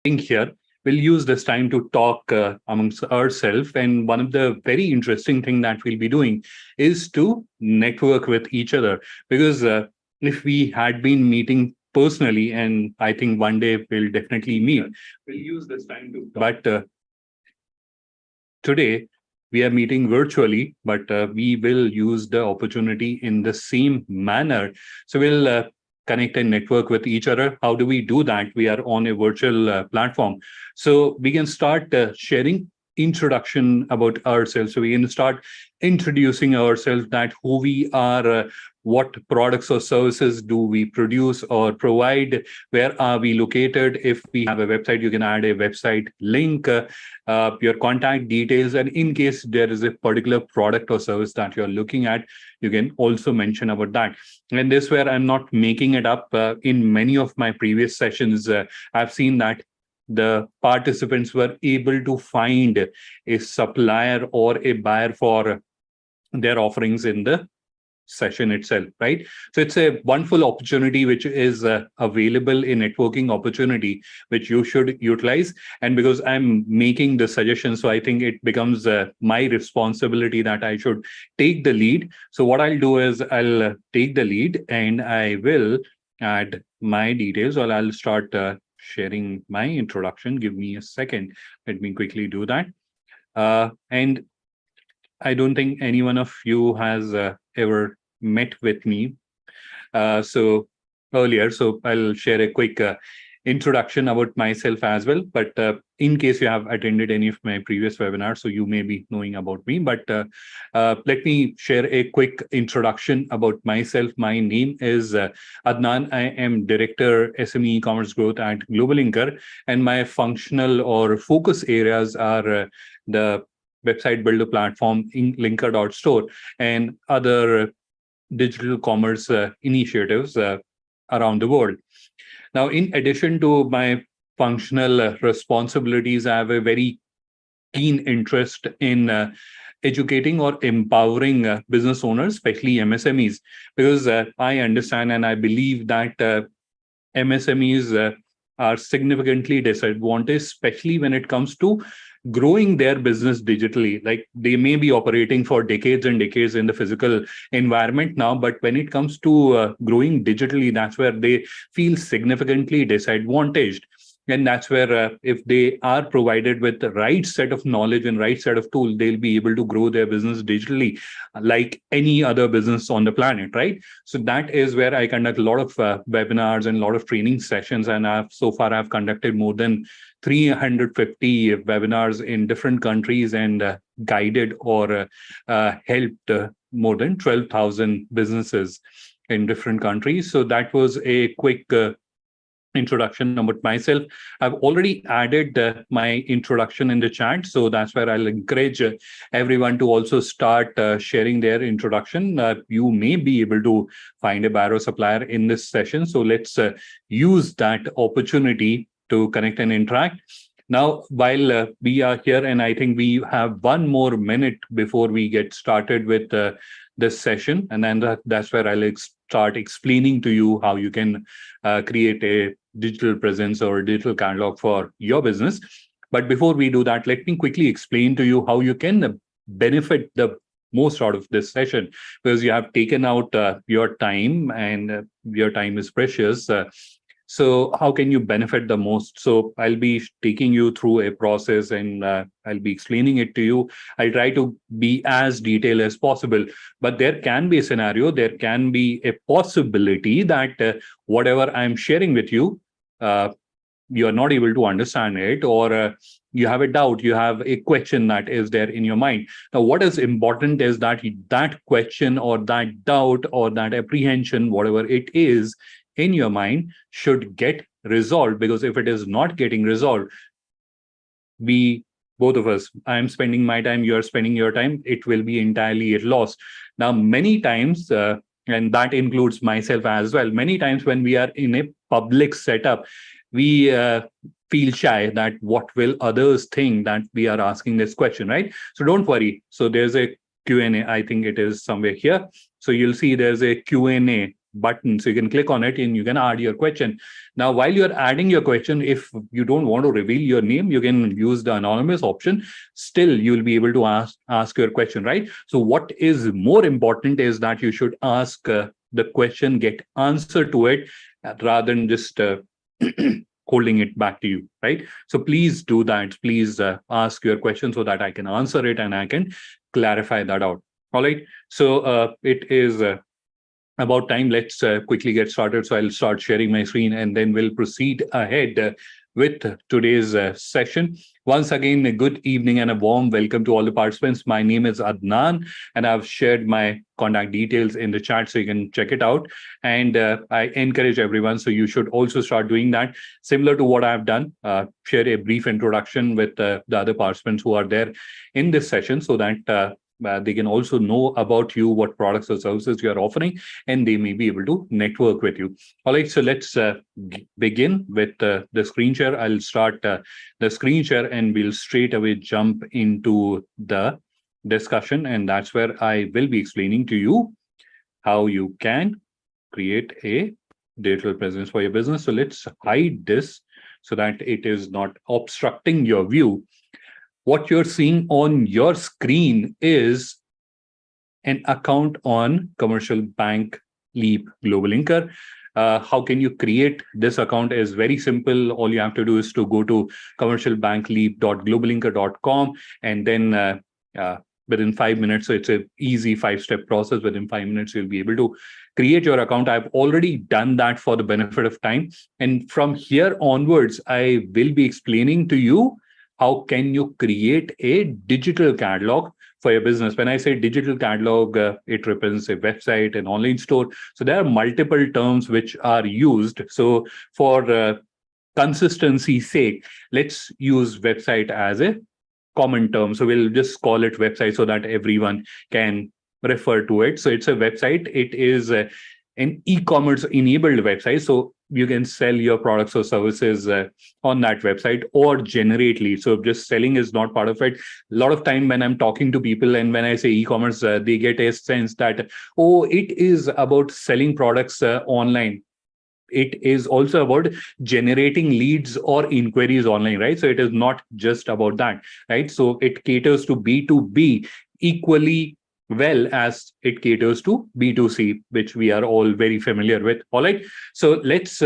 think here, we'll use this time to talk amongst ourselves. And one of the very interesting thing that we'll be doing is to network with each other. Because if we had been meeting personally, and I think one day we'll definitely meet, we'll use this time to talk. But today, we are meeting virtually, but we will use the opportunity in the same manner. So we'll connect and network with each other. How do we do that? We are on a virtual platform. So we can start sharing introduction about ourselves. So we can start introducing ourselves, that who we are, what products or services do we produce or provide, where are we located. If we have a website, you can add a website link, your contact details, and in case there is a particular product or service that you're looking at, you can also mention about that. And this where I'm not making it up. In many of my previous sessions, I've seen that the participants were able to find a supplier or a buyer for their offerings in the session itself, right? So it's a wonderful opportunity which is available, a networking opportunity which you should utilize. And because I'm making the suggestion, so I think it becomes my responsibility that I should take the lead. So what I'll do is I'll take the lead and I will add my details, or I'll start sharing my introduction. Give me a second. Let me quickly do that. And I don't think any one of you has ever met with me so earlier. So I'll share a quick introduction about myself as well. But in case you have attended any of my previous webinars, so you may be knowing about me. But let me share a quick introduction about myself. My name is Adnan. I am Director SME e-commerce growth at GlobalLinker, and my functional or focus areas are the website builder platform in linker.store and other digital commerce initiatives around the world. Now, in addition to my functional responsibilities, I have a very keen interest in educating or empowering business owners, especially MSMEs, because I understand and I believe that MSMEs are significantly disadvantaged, especially when it comes to growing their business digitally. Like, they may be operating for decades and decades in the physical environment now, but when it comes to growing digitally, that's where they feel significantly disadvantaged. And that's where if they are provided with the right set of knowledge and right set of tools, they'll be able to grow their business digitally like any other business on the planet, right? So that is where I conduct a lot of webinars and a lot of training sessions. And I've conducted more than 350 webinars in different countries and guided or helped more than 12,000 businesses in different countries. So that was a quick introduction about myself. I've already added my introduction in the chat, so that's where I'll encourage everyone to also start sharing their introduction. You may be able to find a buyer or supplier in this session, so let's use that opportunity to connect and interact. Now, while we are here, and I think we have one more minute before we get started with this session, and then that's where I'll start explaining to you how you can create a digital presence or digital catalog for your business. But before we do that, let me quickly explain to you how you can benefit the most out of this session, because you have taken out your time, and your time is precious. So how can you benefit the most? So I'll be taking you through a process, and I'll be explaining it to you. I'll try to be as detailed as possible, but there can be a scenario, there can be a possibility that whatever I'm sharing with you, you're not able to understand it, or you have a doubt, you have a question that is there in your mind. Now, what is important is that that question or that doubt or that apprehension, whatever it is in your mind, should get resolved. Because if it is not getting resolved, both of us, I'm spending my time, you're spending your time, it will be entirely at loss. Now, many times, and that includes myself as well, many times when we are in a public setup, we feel shy that what will others think that we are asking this question, right? So don't worry. So there's a Q&A. I think it is somewhere here. So you'll see there's a Q&A button. So you can click on it and you can add your question. Now, while you're adding your question, if you don't want to reveal your name, you can use the anonymous option. Still, you'll be able to ask your question, right? So what is more important is that you should ask the question, get answer to it, rather than just holding it back to you, right? So please do that. Please ask your question so that I can answer it and I can clarify that out. All right. So it is about time. Let's quickly get started. So I'll start sharing my screen and then we'll proceed ahead with today's session. Once again, a good evening and a warm welcome to all the participants. My name is Adnan and I've shared my contact details in the chat so you can check it out. And I encourage everyone, so you should also start doing that. Similar to what I've done, share a brief introduction with the other participants who are there in this session so that they can also know about you, what products or services you are offering, and they may be able to network with you. All right, so let's begin with the screen share. I'll start the screen share and we'll straight away jump into the discussion. And that's where I will be explaining to you how you can create a digital presence for your business. So let's hide this so that it is not obstructing your view. What you're seeing on your screen is an account on Commercial Bank Leap GlobalLinker. How can you create this account is very simple. All you have to do is to go to commercialbankleap.globallinker.com and then within 5 minutes, so it's an easy 5-step process. Within 5 minutes, you'll be able to create your account. I've already done that for the benefit of time. And from here onwards, I will be explaining to you how can you create a digital catalog for your business. When I say digital catalog, it represents a website, an online store. So there are multiple terms which are used. So for consistency's sake, let's use website as a common term. So we'll just call it website so that everyone can refer to it. So it's a website. It is an e-commerce enabled website. So you can sell your products or services on that website or generate leads. So just selling is not part of it. A lot of time when I'm talking to people and when I say e-commerce, they get a sense that, oh, it is about selling products online. It is also about generating leads or inquiries online, right? So it is not just about that, right? So it caters to B2B equally well as it caters to B2C, which we are all very familiar with. All right. So let's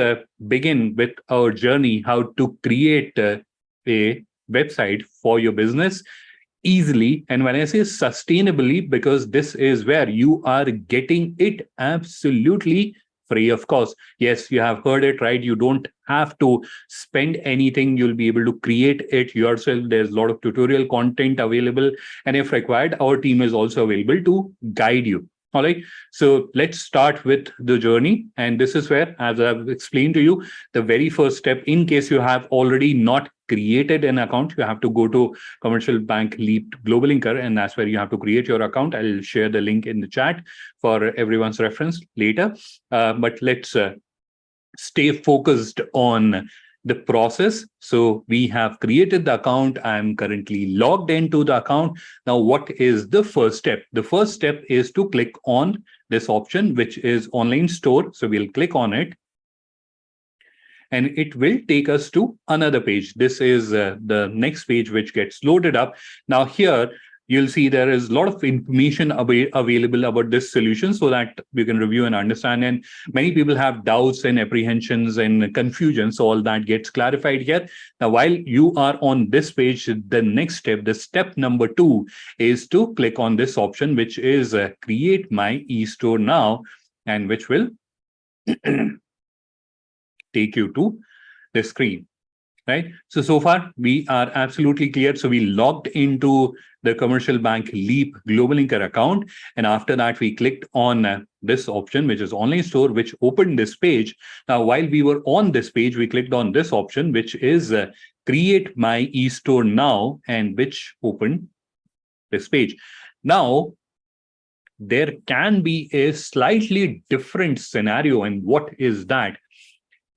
begin with our journey, how to create a website for your business easily. And when I say sustainably, because this is where you are getting it absolutely free of cost. Yes, you have heard it right. You don't have to spend anything. You'll be able to create it yourself. There's a lot of tutorial content available. And if required, our team is also available to guide you. All right. So let's start with the journey. And this is where, as I've explained to you, the very first step, in case you have already not created an account, you have to go to Commercial Bank Leap GlobalLinker, and that's where you have to create your account. I'll share the link in the chat for everyone's reference later. But let's stay focused on the process. So we have created the account. I'm currently logged into the account. Now, what is the first step? The first step is to click on this option, which is online store. So we'll click on it. And it will take us to another page. This is the next page which gets loaded up. Now here, you'll see there is a lot of information available about this solution so that you can review and understand. And many people have doubts and apprehensions and confusion. So all that gets clarified here. Now, while you are on this page, the next step, the step number 2 is to click on this option, which is create my eStore now, and which will take you to the screen, right? So far, we are absolutely clear. So we logged into the Commercial Bank Leap GlobalLinker account. And after that, we clicked on this option, which is online store, which opened this page. Now, while we were on this page, we clicked on this option, which is create my eStore now, and which opened this page. Now, there can be a slightly different scenario. And what is that?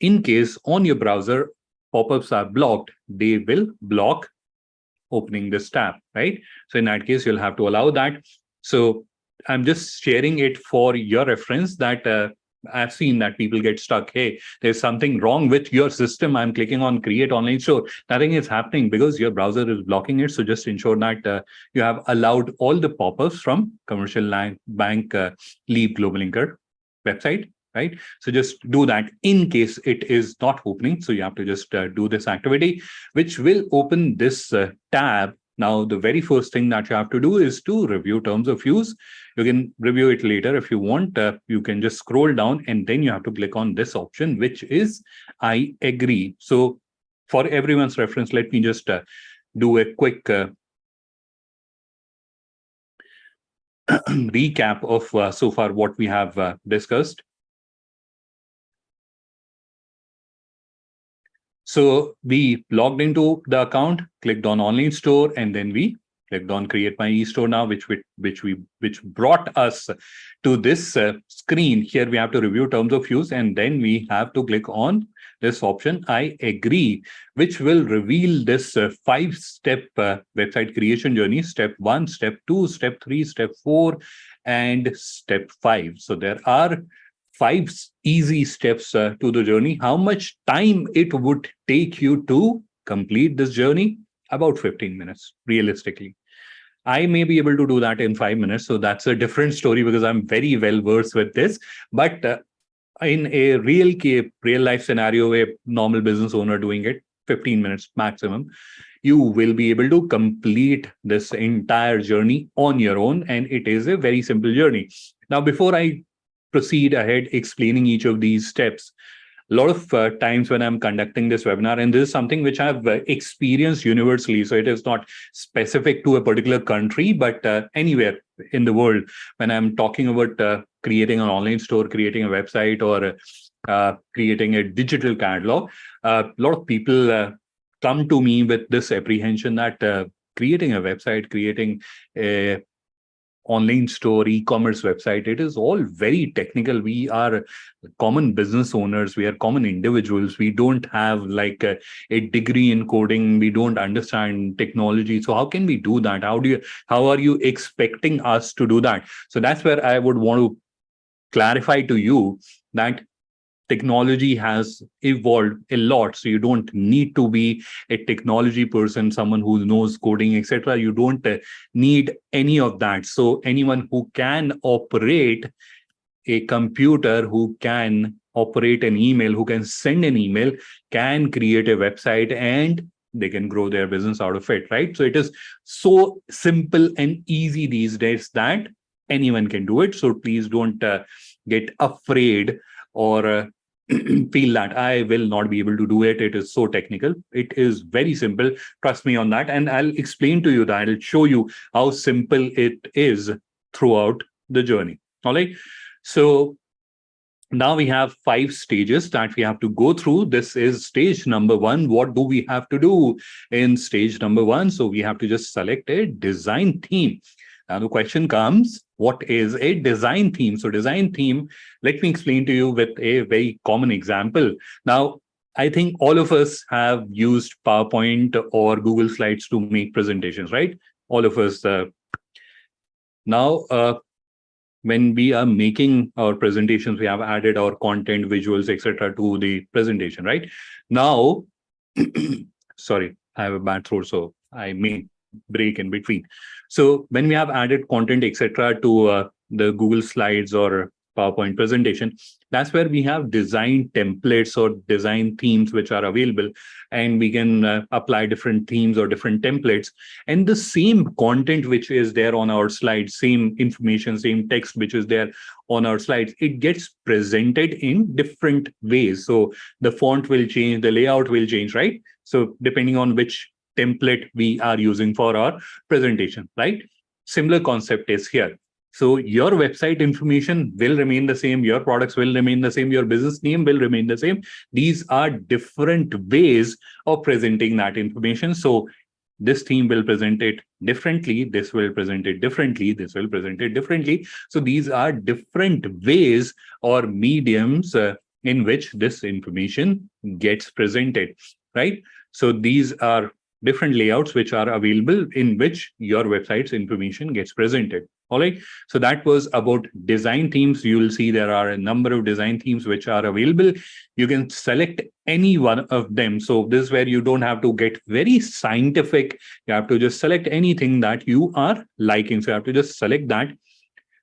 In case on your browser, pop-ups are blocked, they will block opening this tab, right? So in that case, you'll have to allow that. So I'm just sharing it for your reference that I've seen that people get stuck. Hey, there's something wrong with your system. I'm clicking on create online store. Nothing is happening because your browser is blocking it. So just ensure that you have allowed all the pop-ups from commercial bank leave GlobalLinker website, right? So just do that in case it is not opening. So you have to just do this activity, which will open this tab. Now, the very first thing that you have to do is to review terms of use. You can review it later if you want. You can just scroll down and then you have to click on this option, which is I agree. So for everyone's reference, let me just do a quick recap of so far what we have discussed. So we logged into the account, clicked on online store, and then we clicked on create my eStore now, which brought us to this screen. Here we have to review terms of use, and then we have to click on this option, I agree, which will reveal this 5-step website creation journey, step 1, step 2, step 3, step 4, and step 5. So there are 5 easy steps to the journey. How much time it would take you to complete this journey? About 15 minutes, realistically. I may be able to do that in 5 minutes. So that's a different story because I'm very well versed with this. But in a real life scenario, a normal business owner doing it, 15 minutes maximum, you will be able to complete this entire journey on your own. And it is a very simple journey. Now, before I proceed ahead explaining each of these steps, a lot of times when I'm conducting this webinar, and this is something which I've experienced universally, so it is not specific to a particular country, but anywhere in the world, when I'm talking about creating an online store, creating a website, or creating a digital catalog, a lot of people come to me with this apprehension that creating a website, creating a online store, e-commerce website, it is all very technical. We are common business owners, we are common individuals, we don't have like a degree in coding, we don't understand technology. So how can we do that? How are you expecting us to do that? So that's where I would want to clarify to you that technology has evolved a lot. So you don't need to be a technology person, someone who knows coding, etc. You don't need any of that. So anyone who can operate a computer, who can operate an email, who can send an email, can create a website, and they can grow their business out of it, right? So it is so simple and easy these days that anyone can do it. So please don't get afraid or feel that I will not be able to do it. It is so technical. It is very simple. Trust me on that. And I'll explain to you that. I'll show you how simple it is throughout the journey. All right. So now we have 5 stages that we have to go through. This is stage number 1. What do we have to do in stage number 1? So we have to just select a design theme. Now the question comes, what is a design theme? So design theme, let me explain to you with a very common example. Now, I think all of us have used PowerPoint or Google Slides to make presentations, right? All of us. Now, when we are making our presentations, we have added our content, visuals, etc. to the presentation, right? Now, sorry, I have a bad throat, so I may break in between. So when we have added content, etc., to the Google Slides or PowerPoint presentation, that's where we have design templates or design themes which are available, and we can apply different themes or different templates. And the same content which is there on our slides, same information, same text which is there on our slides, it gets presented in different ways. So the font will change, the layout will change, right? So depending on which template we are using for our presentation, right? Similar concept is here. So your website information will remain the same, your products will remain the same, your business name will remain the same. These are different ways of presenting that information. So this theme will present it differently, this will present it differently, this will present it differently. So these are different ways or mediums in which this information gets presented, right? So these are different layouts which are available in which your website's information gets presented. All right. So that was about design themes. You will see there are a number of design themes which are available. You can select any one of them. So this is where you don't have to get very scientific. You have to just select anything that you are liking. So you have to just select that.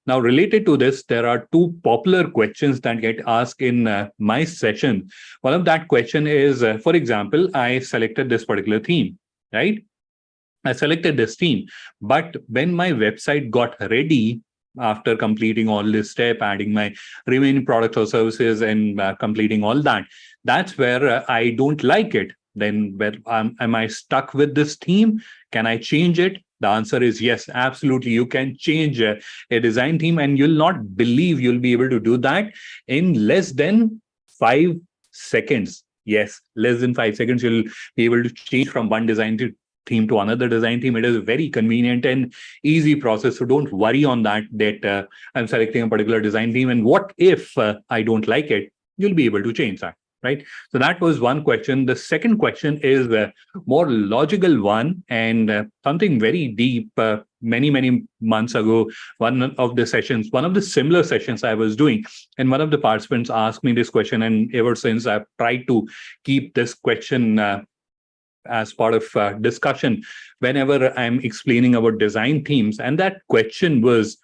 Now, related to this, there are two popular questions that get asked in my session. One of that question is, for example, I selected this particular theme, right? I selected this theme, but when my website got ready after completing all this step, adding my remaining products or services and completing all that, that's where I don't like it. Then where am I stuck with this theme? Can I change it? The answer is yes, absolutely. You can change a design theme, and you'll not believe you'll be able to do that in less than 5 seconds. Yes, less than 5 seconds, you'll be able to change from one design theme to another design theme. It is a very convenient and easy process. So don't worry on that I'm selecting a particular design theme. And what if I don't like it? You'll be able to change that. Right. So that was one question. The second question is a more logical one and something very deep. Many months ago, one of the similar sessions I was doing, and one of the participants asked me this question. And ever since, I've tried to keep this question as part of discussion whenever I'm explaining about design themes. And that question was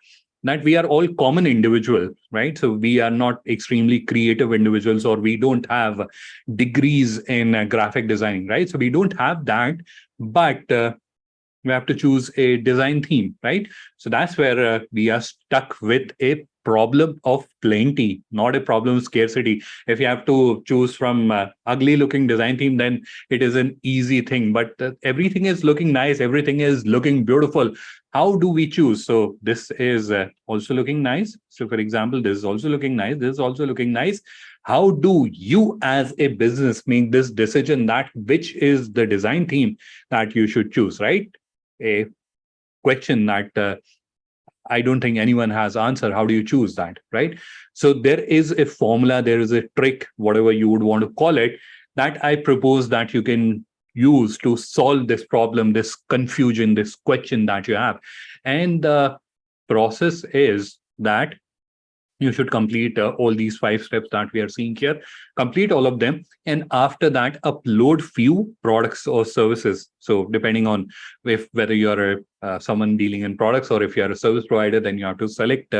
that we are all common individuals, right? So we are not extremely creative individuals, or we don't have degrees in graphic design, right? So we don't have that, but we have to choose a design theme, right? So that's where we are stuck with a problem of plenty, not a problem of scarcity. If you have to choose from ugly looking design theme, then it is an easy thing. But everything is looking nice, everything is looking beautiful. How do we choose? So this is also looking nice. So for example, this is also looking nice. This is also looking nice. How do you as a business make this decision that which is the design theme that you should choose, right? A question that I don't think anyone has answer. How do you choose that, right? So there is a formula, there is a trick, whatever you would want to call it, that I propose that you can use to solve this problem, this confusion, this question that you have. And the process is that you should complete all these 5 steps that we are seeing here, complete all of them, and after that upload few products or services. So depending on whether you're someone dealing in products, or if you're a service provider, then you have to select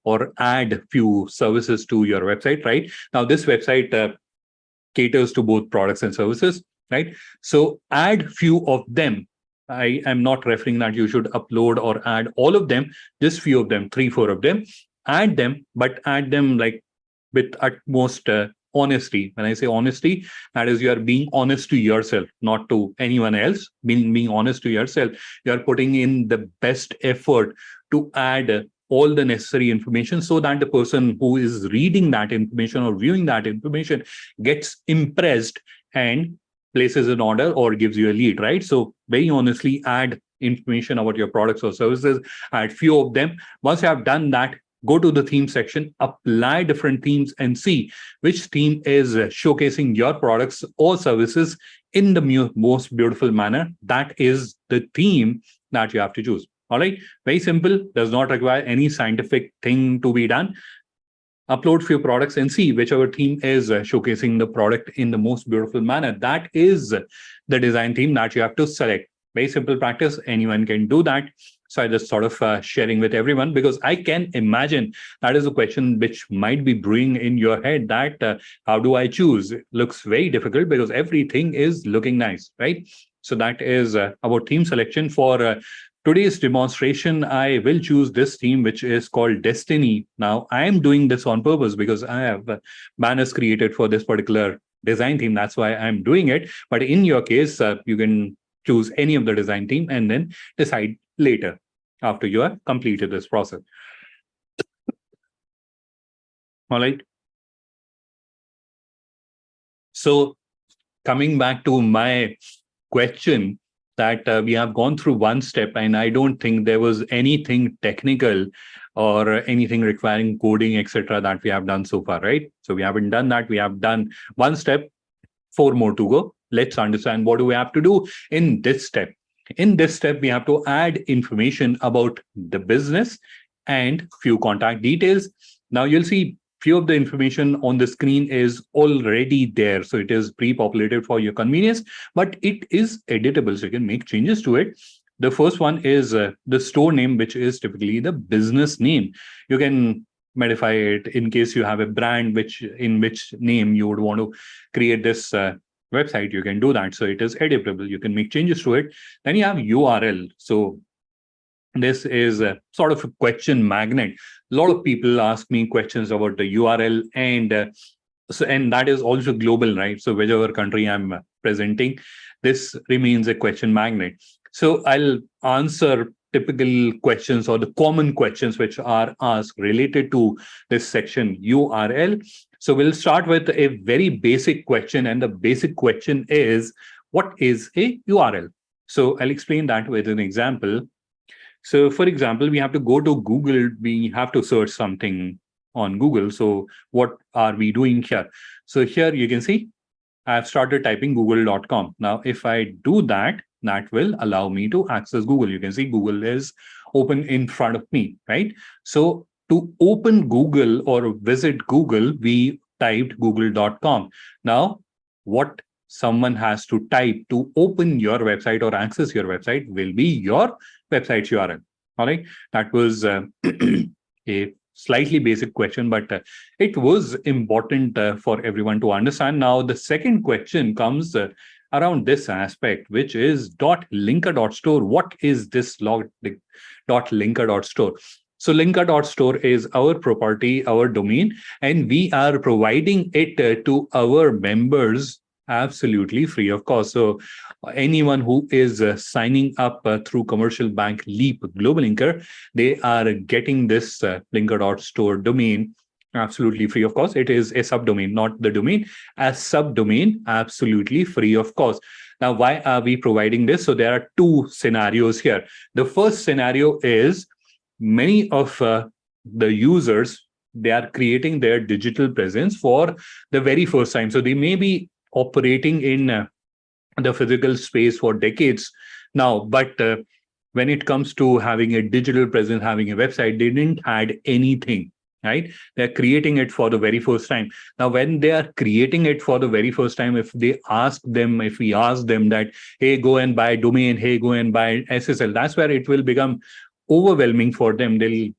or add few services to your website. Right now, this website caters to both products and services, right? So add few of them. I am not referring that you should upload or add all of them, just few of them, 3-4 of them. Add them, but add them like with utmost honesty. When I say honesty, that is you are being honest to yourself, not to anyone else. Being honest to yourself, you are putting in the best effort to add all the necessary information so that the person who is reading that information or viewing that information gets impressed and places an order or gives you a lead, right? So very honestly, add information about your products or services, add few of them. Once you have done that, go to the theme section, apply different themes, and see which theme is showcasing your products or services in the most beautiful manner. That is the theme that you have to choose. All right. Very simple. Does not require any scientific thing to be done. Upload few products and see whichever theme is showcasing the product in the most beautiful manner. That is the design theme that you have to select. Very simple practice. Anyone can do that. So I just sort of sharing with everyone, because I can imagine that is a question which might be brewing in your head, that how do I choose? It looks very difficult because everything is looking nice, right? So that is about theme selection. For today's demonstration, I will choose this theme, which is called Destiny. Now, I am doing this on purpose because I have banners created for this particular design theme. That's why I'm doing it. But in your case, you can choose any of the design theme and then decide later after you have completed this process. All right. So coming back to my question, that we have gone through one step, and I don't think there was anything technical or anything requiring coding, etc., that we have done so far, right? So we haven't done that. We have done one step, 4 more to go. let's understand what do we have to do in this step. In this step, we have to add information about the business and few contact details. Now you'll see few of the information on the screen is already there. So it is pre-populated for your convenience, but it is editable. So you can make changes to it. The first one is the store name, which is typically the business name. You can modify it in case you have a brand in which name you would want to create this website. You can do that. So it is editable. You can make changes to it. Then you have URL. So this is a sort of a question magnet. A lot of people ask me questions about the URL, and that is also global, right? So whichever country I'm presenting, this remains a question magnet. So I'll answer typical questions or the common questions which are asked related to this section URL. So we'll start with a very basic question, and the basic question is, what is a URL? So I'll explain that with an example. So for example, we have to go to Google, we have to search something on Google. So what are we doing here? So here you can see I've started typing google.com. Now, if I do that, that will allow me to access Google. You can see Google is open in front of me, right? So to open Google or visit Google, we typed google.com. Now, what someone has to type to open your website or access your website will be your website's URL. All right. That was a slightly basic question, but it was important for everyone to understand. Now, the second question comes around this aspect, which is .linker.store. What is this .linker.store? So linker.store is our property, our domain, and we are providing it to our members absolutely free of cost. So anyone who is signing up through commercial bank Leap GlobalLinker, they are getting this linker.store domain absolutely free of cost. It is a subdomain, not the domain. As subdomain, absolutely free of cost. Now, why are we providing this? So there are two scenarios here. The first scenario is many of the users, they are creating their digital presence for the very first time. So they may be operating in the physical space for decades now, but when it comes to having a digital presence, having a website, they didn't add anything, right? They're creating it for the very first time. Now, when they are creating it for the very first time, if we ask them that, hey, go and buy domain, hey, go and buy SSL, that's where it will become overwhelming for them. They'll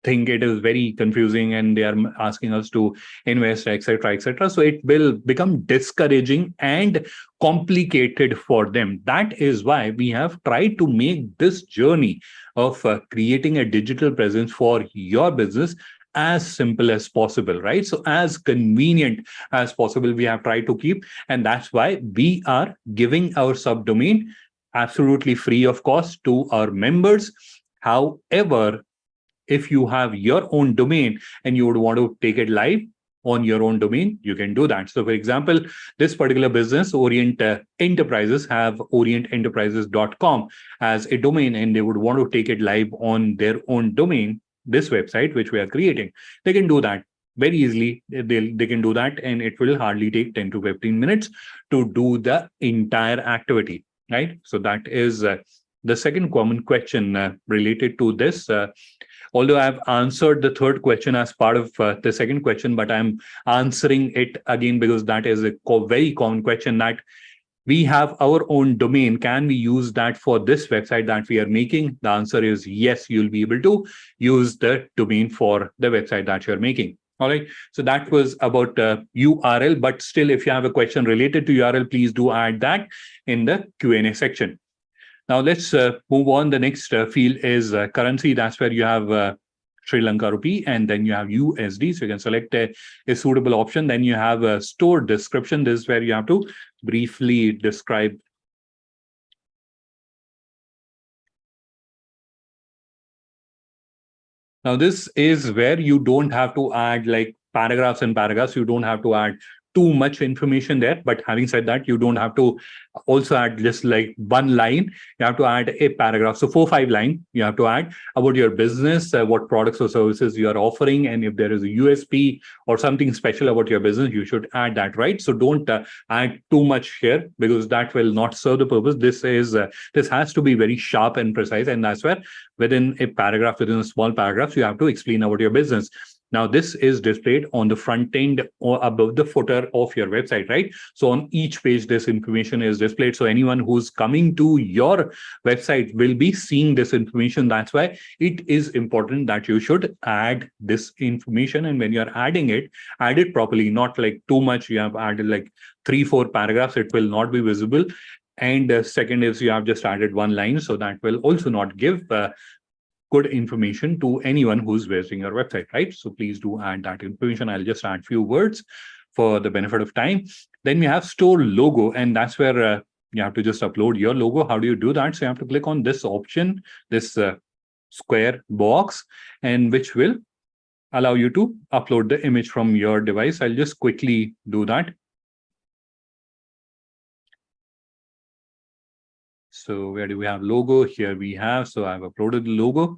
think it is very confusing and they are asking us to invest, etc., etc. So it will become discouraging and complicated for them. That is why we have tried to make this journey of creating a digital presence for your business as simple as possible, right? So as convenient as possible, we have tried to keep, and that's why we are giving our subdomain absolutely free of cost to our members. However, if you have your own domain and you would want to take it live on your own domain, you can do that. So for example, this particular business, Orient Enterprises, have oriententerprises.com as a domain, and they would want to take it live on their own domain, this website, which we are creating. They can do that very easily. They can do that, and it will hardly take 10 to 15 minutes to do the entire activity, right? So that is the second common question related to this. Although I've answered the third question as part of the second question, but I'm answering it again because that is a very common question, that we have our own domain. Can we use that for this website that we are making? The answer is yes, you'll be able to use the domain for the website that you're making. All right. So that was about URL, but still, if you have a question related to URL, please do add that in the Q&A section. Now let's move on. The next field is currency. That's where you have Sri Lanka rupee, and then you have USD. So you can select a suitable option. Then you have a store description. This is where you have to briefly describe. Now this is where you don't have to add like paragraphs and paragraphs. You don't have to add too much information there. But having said that, you don't have to also add just like one line. You have to add a paragraph. So 4-5 line you have to add about your business, what products or services you are offering, and if there is a USP or something special about your business, you should add that, right? So don't add too much here, because that will not serve the purpose. This has to be very sharp and precise, and that's where within a paragraph, within a small paragraph, you have to explain about your business. Now, this is displayed on the front end or above the footer of your website, right? So on each page, this information is displayed. So anyone who's coming to your website will be seeing this information. That's why it is important that you should add this information. And when you're adding it, add it properly, not like too much. You have added like 3-4 paragraphs, it will not be visible. And second is you have just added one line. So that will also not give good information to anyone who's visiting your website, right? So please do add that information. I'll just add few words for the benefit of time. Then we have store logo, and that's where you have to just upload your logo. How do you do that? So you have to click on this option, this square box, and which will allow you to upload the image from your device. I'll just quickly do that. So where do we have logo? Here we have, so I've uploaded the logo.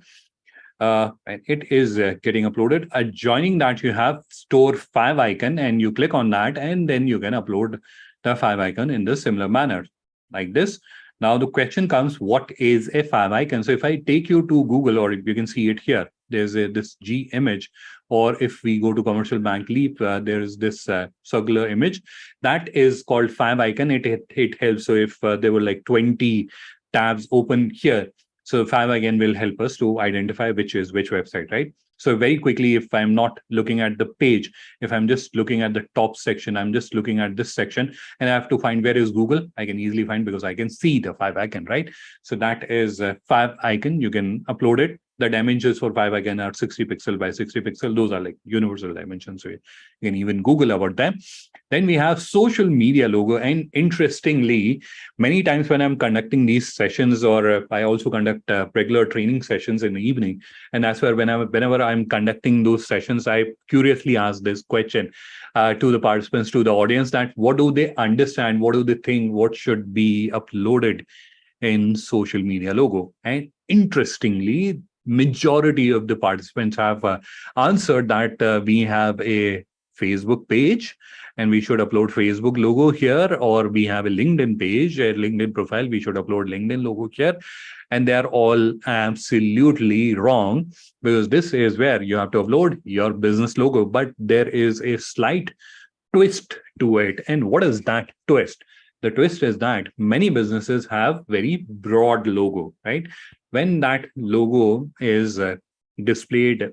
And it is getting uploaded. Adjoining that, you have store favicon, and you click on that, and then you can upload the favicon in the similar manner, like this. Now the question comes, what is a favicon? So if I take you to Google, or you can see it here, there's this G image, or if we go to Commercial Bank Leap, there is this circular image that is called favicon. It helps. So if there were like 20 tabs open here, so favicon will help us to identify which is which website, right? So very quickly, if I'm not looking at the page, if I'm just looking at the top section, I'm just looking at this section, and I have to find where is Google, I can easily find because I can see the favicon, right? So that is favicon. You can upload it. The dimensions for favicon are 60 pixel by 60 pixel. Those are like universal dimensions. So you can even Google about them. Then we have social media logo. And interestingly, many times when I'm conducting these sessions, or I also conduct regular training sessions in the evening, and that's where whenever I'm conducting those sessions, I curiously ask this question to the participants, to the audience, that what do they understand? What do they think? What should be uploaded in social media logo? And interestingly, majority of the participants have answered that we have a Facebook page and we should upload Facebook logo here, or we have a LinkedIn page, a LinkedIn profile, we should upload LinkedIn logo here. And they're all absolutely wrong, because this is where you have to upload your business logo. But there is a slight twist to it. And what is that twist? The twist is that many businesses have very broad logo, right? When that logo is displayed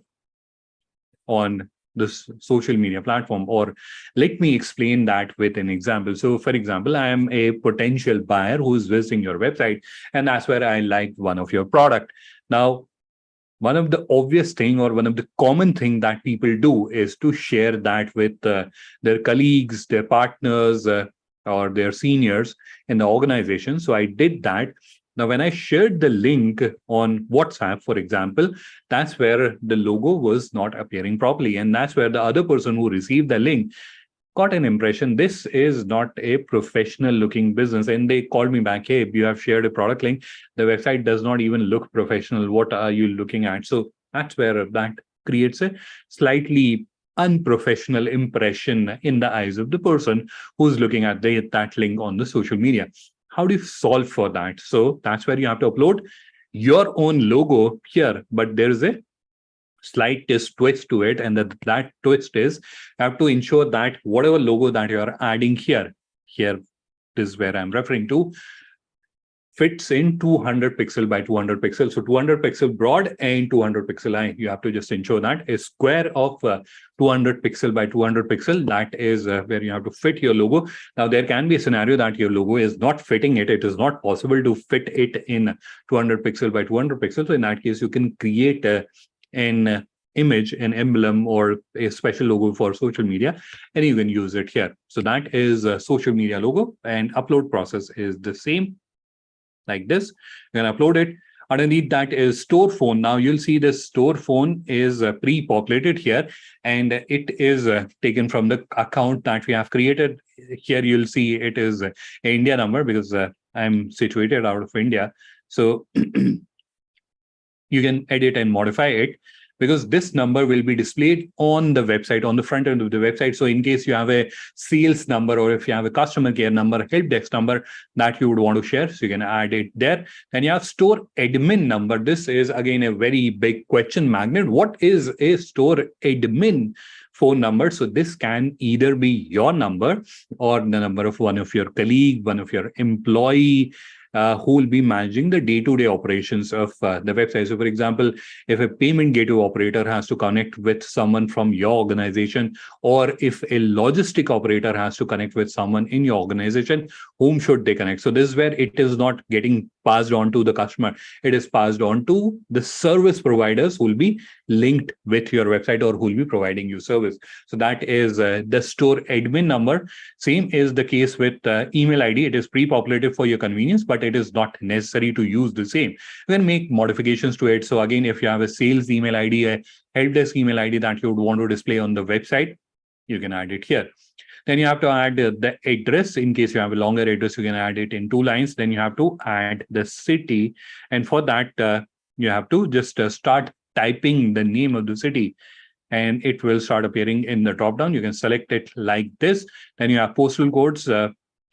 on this social media platform, or let me explain that with an example. So for example, I am a potential buyer who is visiting your website, and that's where I like one of your product. Now, one of the obvious thing, or one of the common thing that people do, is to share that with their colleagues, their partners, or their seniors in the organization. So I did that. Now, when I shared the link on WhatsApp, for example, that's where the logo was not appearing properly. And that's where the other person who received the link got an impression this is not a professional looking business. And they called me back, hey, you have shared a product link. The website does not even look professional. What are you looking at? So that's where that creates a slightly unprofessional impression in the eyes of the person who's looking at that link on the social media. How do you solve for that? So that's where you have to upload your own logo here, but there's a slight twist to it, and that twist is you have to ensure that whatever logo that you are adding here is where I'm referring to, fits in 200 pixel by 200 pixel. So 200 pixel broad and 200 pixel high. You have to just ensure that a square of 200 pixel by 200 pixel, that is where you have to fit your logo. Now, there can be a scenario that your logo is not fitting it. It is not possible to fit it in 200 pixel by 200 pixel. So in that case, you can create an image, an emblem, or a special logo for social media, and you can use it here. So that is a social media logo, and upload process is the same. Like this, you can upload it. Underneath that is store phone. Now you'll see the store phone is pre-populated here, and it is taken from the account that we have created. Here you'll see it is India number because I'm situated out of India. So you can edit and modify it, because this number will be displayed on the website, on the front end of the website. So in case you have a sales number, or if you have a customer care number, help desk number that you would want to share, so you can add it there. Then you have store admin number. This is again a very big question magnet. What is a store admin phone number? So this can either be your number or the number of one of your colleague, one of your employee, who will be managing the day-to-day operations of the website. So for example, if a payment gateway operator has to connect with someone from your organization, or if a logistic operator has to connect with someone in your organization, whom should they connect? So this is where it is not getting passed on to the customer. It is passed on to the service providers who will be linked with your website or who will be providing you service. So that is the store admin number. Same is the case with email ID. It is pre-populated for your convenience, but it is not necessary to use the same. You can make modifications to it. So again, if you have a sales email ID, a help desk email ID that you would want to display on the website, you can add it here. Then you have to add the address. In case you have a longer address, you can add it in 2 lines. Then you have to add the city. And for that, you have to just start typing the name of the city, and it will start appearing in the drop down. You can select it like this. Then you have postal codes,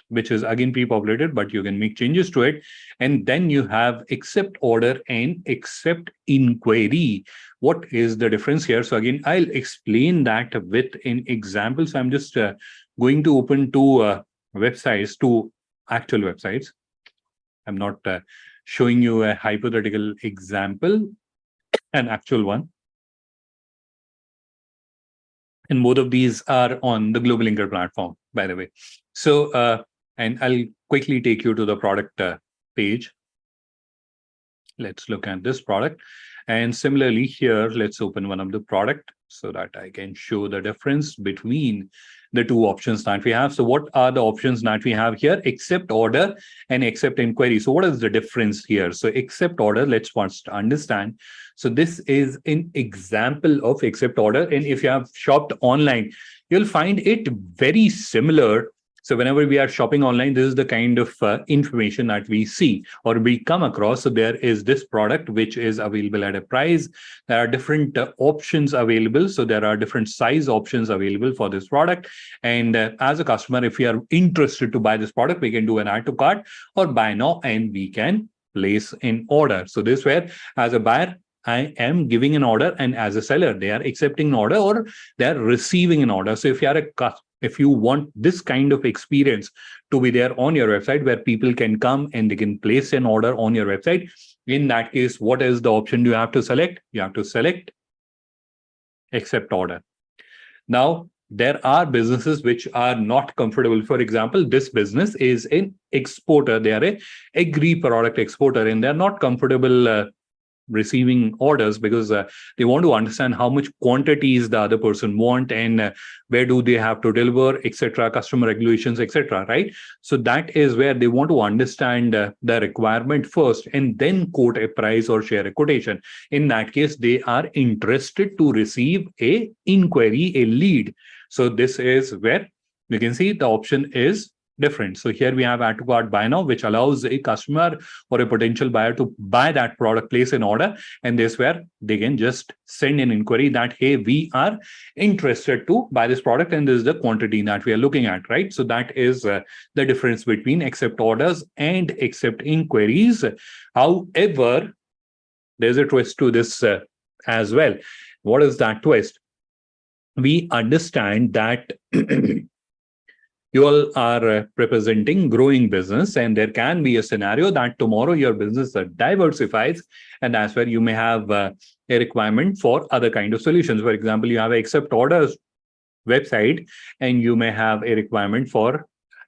which is again pre-populated, but you can make changes to it. And then you have accept order and accept inquiry. What is the difference here? So again, I'll explain that with an example. So I'm just going to open two websites, two actual websites. I'm not showing you a hypothetical example, an actual one. And both of these are on the GlobalLinker platform, by the way. So, and I'll quickly take you to the product page. Let's look at this product. And similarly here, let's open one of the product so that I can show the difference between the two options that we have. So what are the options that we have here? Accept order and accept inquiry. So what is the difference here? So accept order, let's first understand. So this is an example of accept order. And if you have shopped online, you'll find it very similar. So whenever we are shopping online, this is the kind of information that we see or we come across. So there is this product which is available at a price. There are different options available. So there are different size options available for this product. And as a customer, if we are interested to buy this product, we can do an add to cart or buy now, and we can place an order. So this where as a buyer, I am giving an order, and as a seller, they are accepting an order or they are receiving an order. So if you want this kind of experience to be there on your website where people can come and they can place an order on your website, in that case, what is the option you have to select? You have to select accept order. Now, there are businesses which are not comfortable. For example, this business is an exporter. They are a agri product exporter, and they're not comfortable receiving orders because they want to understand how much quantities the other person want and where do they have to deliver, etc., customer regulations, etc., right? So that is where they want to understand the requirement first and then quote a price or share a quotation. In that case, they are interested to receive a inquiry, a lead. So this is where you can see the option is different. So here we have add to cart buy now, which allows a customer or a potential buyer to buy that product, place an order, and this where they can just send an inquiry that, hey, we are interested to buy this product and this is the quantity that we are looking at, right? So that is the difference between accept orders and accept inquiries. However, there's a twist to this as well. What is that twist? We understand that you all are representing growing business, and there can be a scenario that tomorrow your business diversifies, and that's where you may have a requirement for other kind of solutions. For example, you have an accept orders website, and you may have a requirement for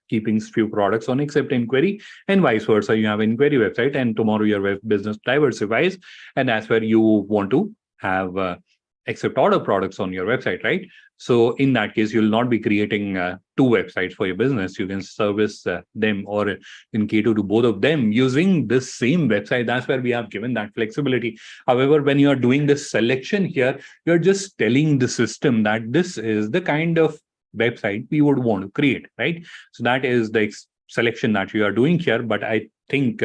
keeping few products on accept inquiry, and vice versa. You have an inquiry website, and tomorrow your web business diversifies, and that's where you want to have accept order products on your website, right? So in that case, you'll not be creating two websites for your business. You can service them, or in cater to both of them using the same website. That's where we have given that flexibility. However, when you are doing the selection here, you're just telling the system that this is the kind of website we would want to create, right? So that is the selection that you are doing here. But I think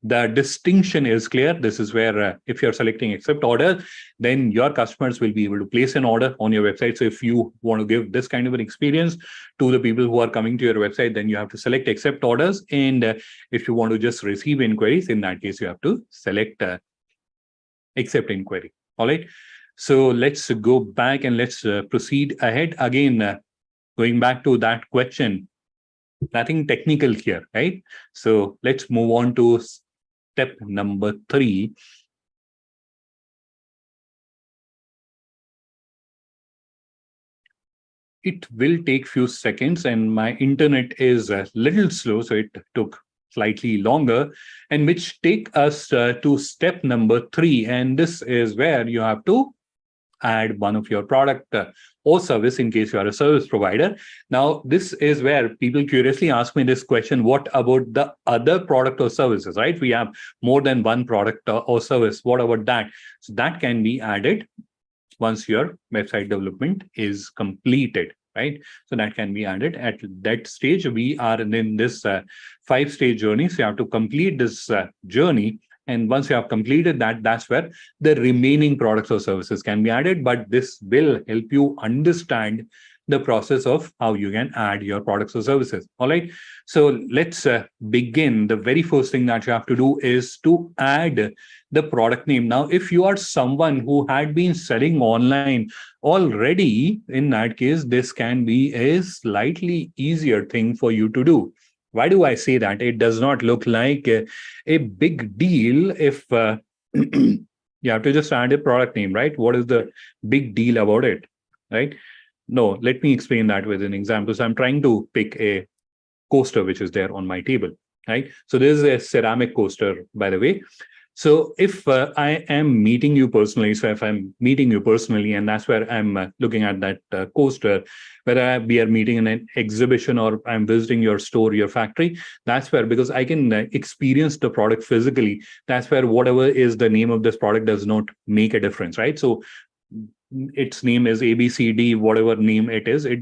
the distinction is clear. This is where if you're selecting accept order, then your customers will be able to place an order on your website. So if you want to give this kind of an experience to the people who are coming to your website, then you have to select accept orders. And if you want to just receive inquiries, in that case, you have to select accept inquiry. All right. So let's go back and let's proceed ahead. Again, going back to that question, nothing technical here, right? So let's move on to step number 3. It will take few seconds, and my internet is a little slow, so it took slightly longer, and which take us to step number 3. And this is where you have to add one of your product or service in case you are a service provider. Now, this is where people curiously ask me this question: what about the other product or services, right? We have more than one product or service. What about that? So that can be added once your website development is completed, right? So that can be added at that stage. We are in this 5-stage journey. So you have to complete this journey. And once you have completed that, that's where the remaining products or services can be added. But this will help you understand the process of how you can add your products or services. All right. So let's begin. The very first thing that you have to do is to add the product name. Now, if you are someone who had been selling online already, in that case, this can be a slightly easier thing for you to do. Why do I say that? It does not look like a big deal if you have to just add a product name, right? What is the big deal about it, right? No, let me explain that with an example. So I'm trying to pick a coaster which is there on my table, right? So this is a ceramic coaster, by the way. So if I am meeting you personally, so if I'm meeting you personally, and that's where I'm looking at that coaster, whether we are meeting in an exhibition or I'm visiting your store, your factory, that's where, because I can experience the product physically, that's where whatever is the name of this product does not make a difference, right? So its name is ABCD, whatever name it is, it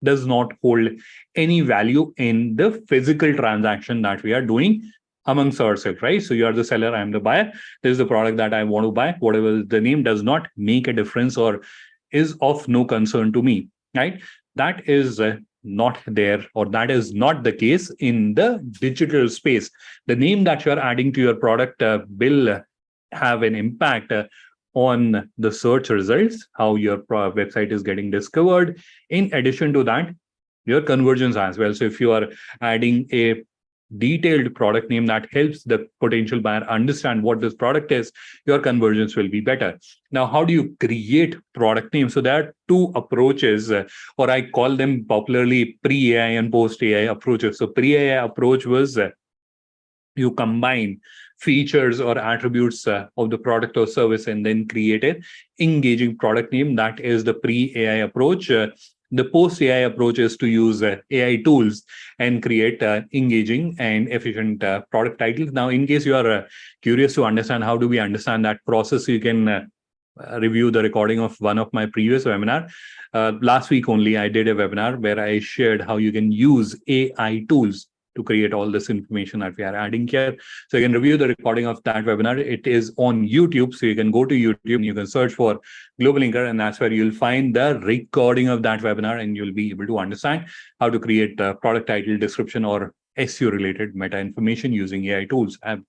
does not hold any value in the physical transaction that we are doing amongst ourselves, right? So you are the seller, I am the buyer. This is the product that I want to buy. Whatever the name does not make a difference or is of no concern to me, right? That is not there, or that is not the case in the digital space. The name that you are adding to your product will have an impact on the search results, how your website is getting discovered. In addition to that, your conversions as well. So if you are adding a detailed product name that helps the potential buyer understand what this product is, your conversions will be better. Now, how do you create product names? So there are two approaches, or I call them popularly pre-AI and post-AI approaches. So pre-AI approach was you combine features or attributes of the product or service and then create an engaging product name. That is the pre-AI approach. The post-AI approach is to use AI tools and create engaging and efficient product titles. Now, in case you are curious to understand how do we understand that process, you can review the recording of one of my previous webinar. Last week only, I did a webinar where I shared how you can use AI tools to create all this information that we are adding here. So you can review the recording of that webinar. It is on YouTube. So you can go to YouTube and you can search for GlobalLinker, and that's where you'll find the recording of that webinar, and you'll be able to understand how to create a product title, description, or SEO related meta information using AI tools. I've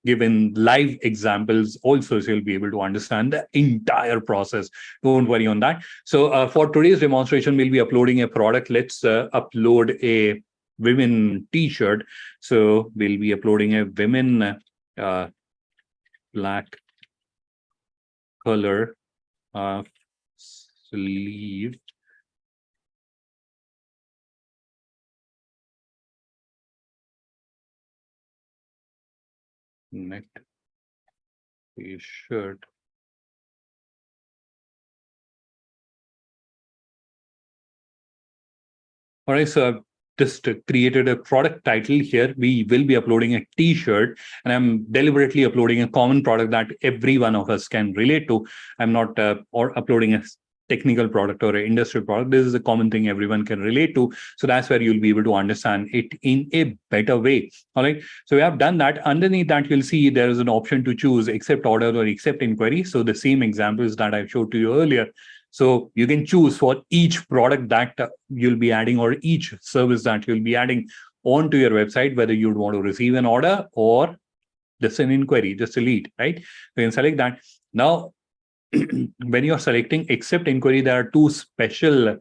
given live examples also, so you'll be able to understand the entire process. Don't worry on that. So for today's demonstration, we'll be uploading a product. Let's upload a women t-shirt. So we'll be uploading a women black color sleeve neck t-shirt. All right, so I've just created a product title here. We will be uploading a t-shirt, and I'm deliberately uploading a common product that every one of us can relate to. I'm not or uploading a technical product or an industrial product. This is a common thing everyone can relate to. So that's where you'll be able to understand it in a better way. All right. So we have done that. Underneath that, you'll see there is an option to choose accept order or accept inquiry. So the same examples that I showed to you earlier. So you can choose for each product that you'll be adding or each service that you'll be adding onto your website, whether you'd want to receive an order or just an inquiry, just a lead, right? So you can select that. Now, when you're selecting accept inquiry, there are two special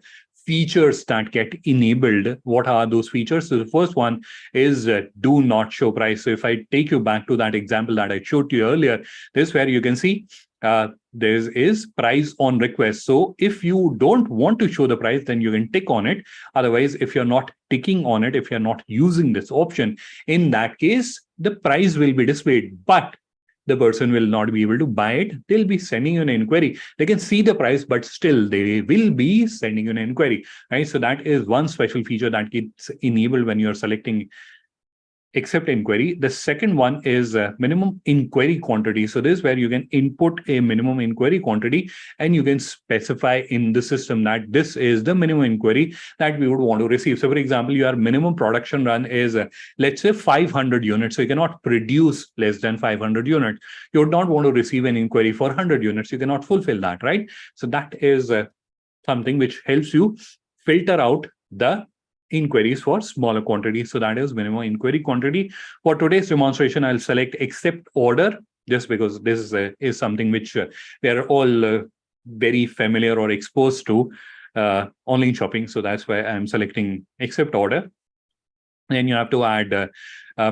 features that get enabled. What are those features? So the first one is do not show price. So if I take you back to that example that I showed you earlier, this is where you can see there is price on request. So if you don't want to show the price, then you can tick on it. Otherwise, if you're not ticking on it, if you're not using this option, in that case, the price will be displayed, but the person will not be able to buy it. They'll be sending you an inquiry. They can see the price, but still they will be sending you an inquiry, right? So that is one special feature that gets enabled when you're selecting accept inquiry. The second one is minimum inquiry quantity. So this is where you can input a minimum inquiry quantity, and you can specify in the system that this is the minimum inquiry that we would want to receive. So for example, your minimum production run is, let's say 500 units. So you cannot produce less than 500 units. You would not want to receive an inquiry for 100 units. You cannot fulfill that, right? So that is something which helps you filter out the inquiries for smaller quantities. So that is minimum inquiry quantity. For today's demonstration, I'll select accept order, just because this is something which we are all very familiar or exposed to online shopping. So that's why I'm selecting accept order. Then you have to add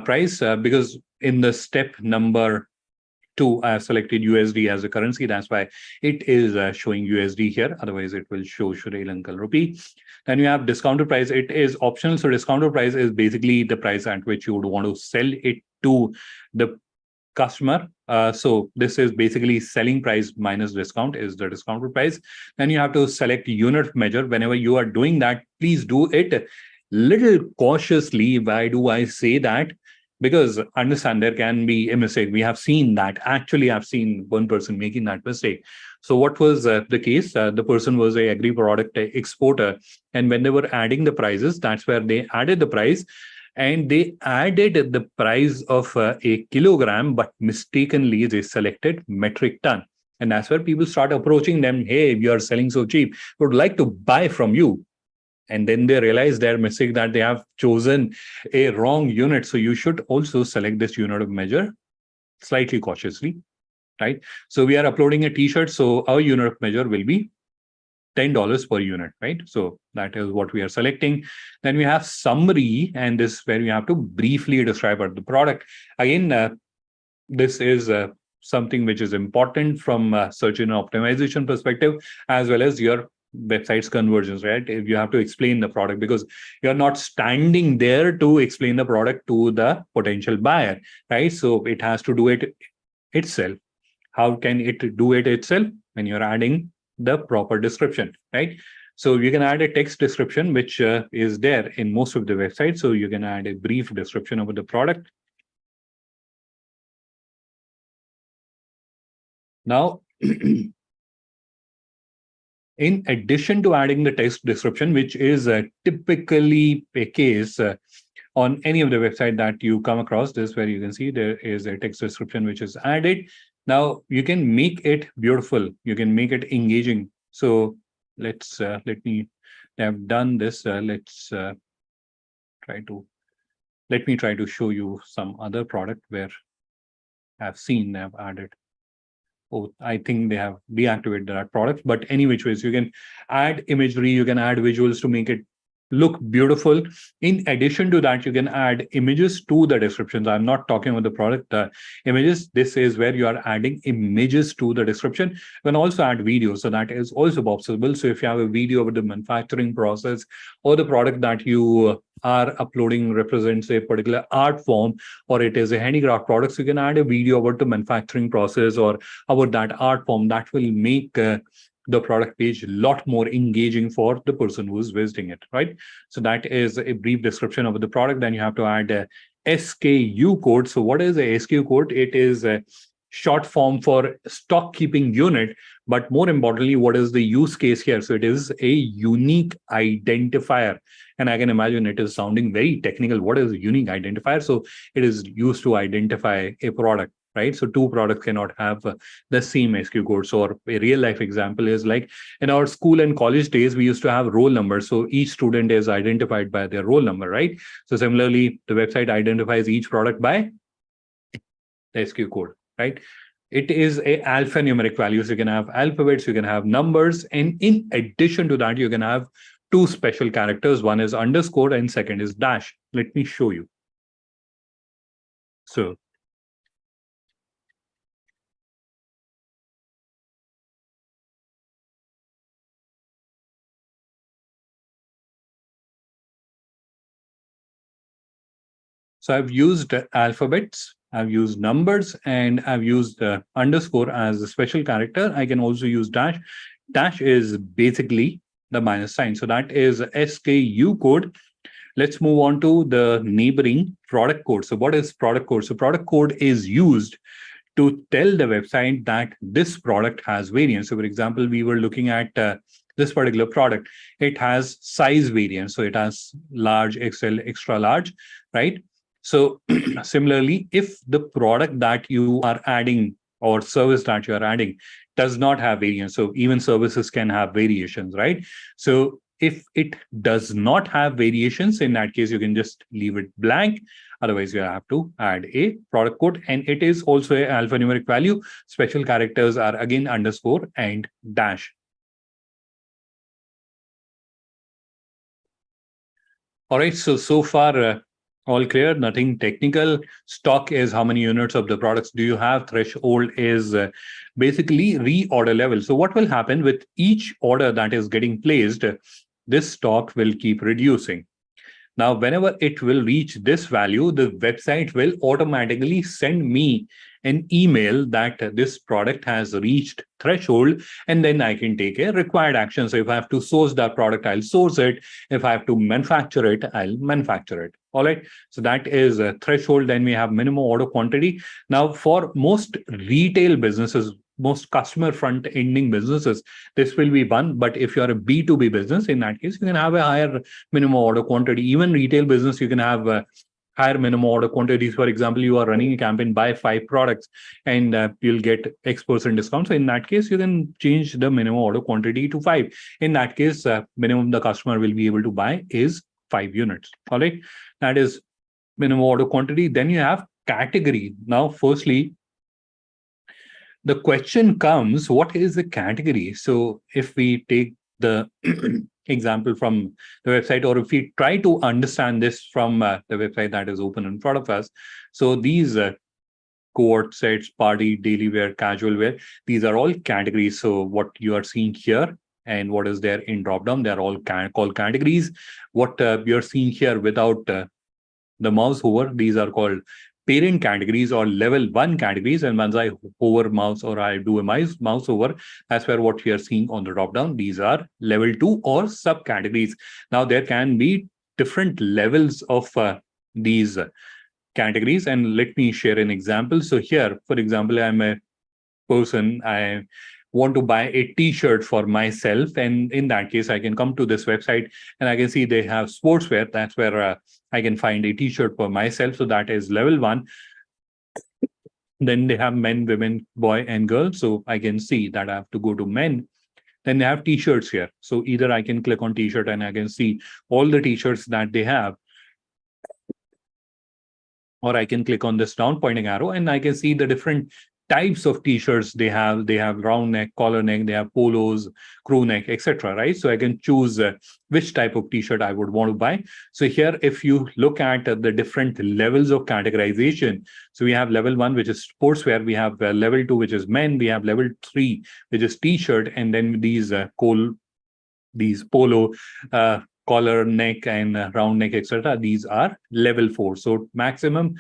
price because in the step number 2, I have selected USD as a currency. That's why it is showing USD here. Otherwise, it will show Sri Lankan rupee. Then you have discounted price. It is optional. So discounted price is basically the price at which you would want to sell it to the customer. So this is basically selling price minus discount is the discounted price. Then you have to select unit measure. Whenever you are doing that, please do it little cautiously. Why do I say that? Because understand there can be a mistake. We have seen that. Actually, I've seen one person making that mistake. So what was the case? The person was a agri product exporter. And when they were adding the prices, that's where they added the price. And they added the price of a kilogram, but mistakenly they selected metric ton. And that's where people start approaching them. Hey, you are selling so cheap. Would like to buy from you. And then they realize their mistake that they have chosen a wrong unit. So you should also select this unit of measure slightly cautiously, right? So we are uploading a t-shirt. So our unit of measure will be $10 per unit, right? So that is what we are selecting. Then we have summary, and this is where we have to briefly describe the product. Again, this is something which is important from a search engine optimization perspective, as well as your website's conversions, right? If you have to explain the product, because you're not standing there to explain the product to the potential buyer, right? So it has to do it itself. How can it do it itself? When you're adding the proper description, right? So you can add a text description, which is there in most of the websites. So you can add a brief description about the product. Now, in addition to adding the text description, which is typically a case on any of the website that you come across, this where you can see there is a text description which is added. Now you can make it beautiful. You can make it engaging. So let me have done this. Let me try to show you some other product where I've seen I've added. Oh, I think they have deactivated that product. But any which ways, you can add imagery, you can add visuals to make it look beautiful. In addition to that, you can add images to the descriptions. I'm not talking about the product images. This is where you are adding images to the description. You can also add videos. So that is also possible. So if you have a video about the manufacturing process or the product that you are uploading represents a particular art form, or it is a handicraft product, so you can add a video about the manufacturing process or about that art form. That will make the product page a lot more engaging for the person who's visiting it, right? So that is a brief description of the product. Then you have to add a SKU code. So what is a SKU code? It is a short form for stock keeping unit, but more importantly, what is the use case here? So it is a unique identifier. And I can imagine it is sounding very technical. What is a unique identifier? So it is used to identify a product, right? So two products cannot have the same SKU code. So a real life example is like in our school and college days, we used to have roll numbers. So each student is identified by their roll number, right? So similarly, the website identifies each product by the SKU code, right? It is a alphanumeric value. So you can have alphabets, you can have numbers, and in addition to that, you can have two special characters. One is underscore and second is dash. Let me show you. So I've used alphabets, I've used numbers, and I've used underscore as a special character. I can also use dash. Dash is basically the minus sign. So that is SKU code. Let's move on to the neighboring product code. So what is product code? So product code is used to tell the website that this product has variance. So for example, we were looking at this particular product. It has size variance. So it has large, XL, extra large, right? So similarly, if the product that you are adding or service that you are adding does not have variance, so even services can have variations, right? So if it does not have variations, in that case, you can just leave it blank. Otherwise, you have to add a product code. And it is also an alphanumeric value. Special characters are again underscore and dash. All right, so far, all clear, nothing technical. Stock is how many units of the products do you have. Threshold is basically reorder level. So what will happen with each order that is getting placed, this stock will keep reducing. Now, whenever it will reach this value, the website will automatically send me an email that this product has reached threshold, and then I can take a required action. So if I have to source that product, I'll source it. If I have to manufacture it, I'll manufacture it. All right. So that is a threshold. Then we have minimum order quantity. Now, for most retail businesses, most customer front ending businesses, this will be one. But if you're a B2B business, in that case, you can have a higher minimum order quantity. Even retail business, you can have higher minimum order quantities. For example, you are running a campaign, buy 5 products, and you'll get X% discount. So in that case, you can change the minimum order quantity to 5. In that case, minimum the customer will be able to buy is 5 units. All right, that is minimum order quantity. Then you have category. Now, firstly, the question comes, what is the category? So if we take the example from the website, or if we try to understand this from the website that is open in front of us, so these cohort sets, party, daily wear, casual wear, these are all categories. So what you are seeing here and what is there in dropdown, they're all called categories. What you're seeing here without the mouse hover, these are called parent categories or level 1 categories. And once I hover mouse or I do a mouse over, that's where what we are seeing on the drop down, these are level 2 or subcategories. Now there can be different levels of these categories, and let me share an example. So here, for example, I'm a person, I want to buy a t-shirt for myself, and in that case I can come to this website and I can see they have sportswear. That's where I can find a t-shirt for myself. So that is level 1. Then they have men, women, boy and girl. So I can see that I have to go to men. Then they have t-shirts here. So either I can click on t-shirt and I can see all the t-shirts that they have, or I can click on this down pointing arrow and I can see the different types of t-shirts they have. They have round neck, collar neck, they have polos, crew neck, etc. Right? So I can choose which type of t-shirt I would want to buy. So here, if you look at the different levels of categorization, so we have level 1, which is sportswear. We have level 2, which is men. We have level 3, which is t-shirt, and then these polo, collar, neck, and round neck, etc. These are level 4. So maximum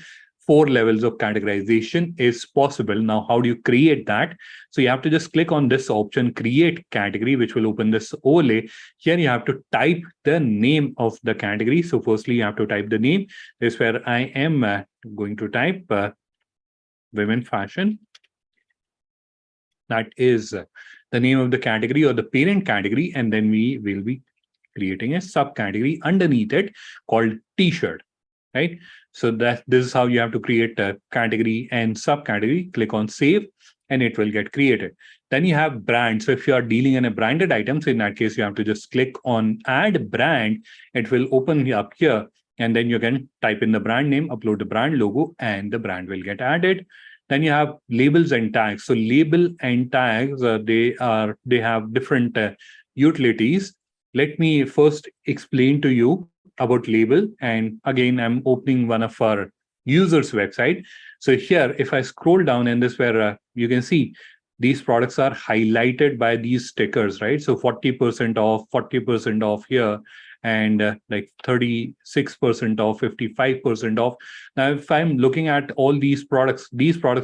4 levels of categorization is possible. Now, how do you create that? So you have to just click on this option, create category, which will open this overlay. Here you have to type the name of the category. So firstly, you have to type the name. This is where I am going to type women fashion. That is the name of the category or the parent category. And then we will be creating a subcategory underneath it called t-shirt, right? So that this is how you have to create a category and subcategory. Click on save and it will get created. Then you have brand. So if you are dealing in a branded item, so in that case, you have to just click on add brand. It will open up here. And then you can type in the brand name, upload the brand logo, and the brand will get added. Then you have labels and tags. So label and tags, they have different utilities. Let me first explain to you about label. And again, I'm opening one of our users website. So here, if I scroll down, and this where you can see these products are highlighted by these stickers, right? So 40% off, 40% off here, and like 36% off, 55% off. Now, if I'm looking at all these products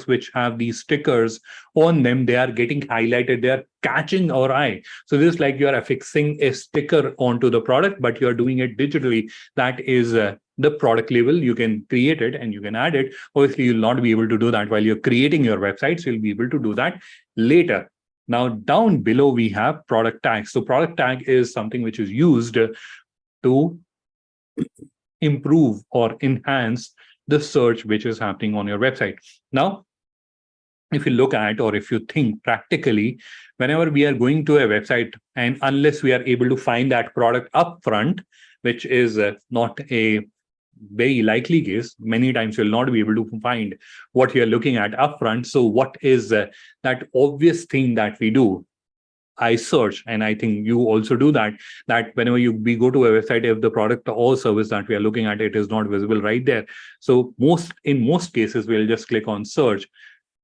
which have these stickers on them, they are getting highlighted, they are catching our eye. So this is like you are affixing a sticker onto the product, but you are doing it digitally. That is the product label. You can create it and you can add it. Obviously, you'll not be able to do that while you're creating your website. So you'll be able to do that later. Now, down below, we have product tag. So product tag is something which is used to improve or enhance the search which is happening on your website. Now, if you look at, or if you think practically, whenever we are going to a website, and unless we are able to find that product upfront, which is not a very likely case, many times you'll not be able to find what you're looking at upfront. So what is that obvious thing that we do? I search, and I think you also do that whenever we go to a website, if the product or service that we are looking at, it is not visible right there. So in most cases, we'll just click on search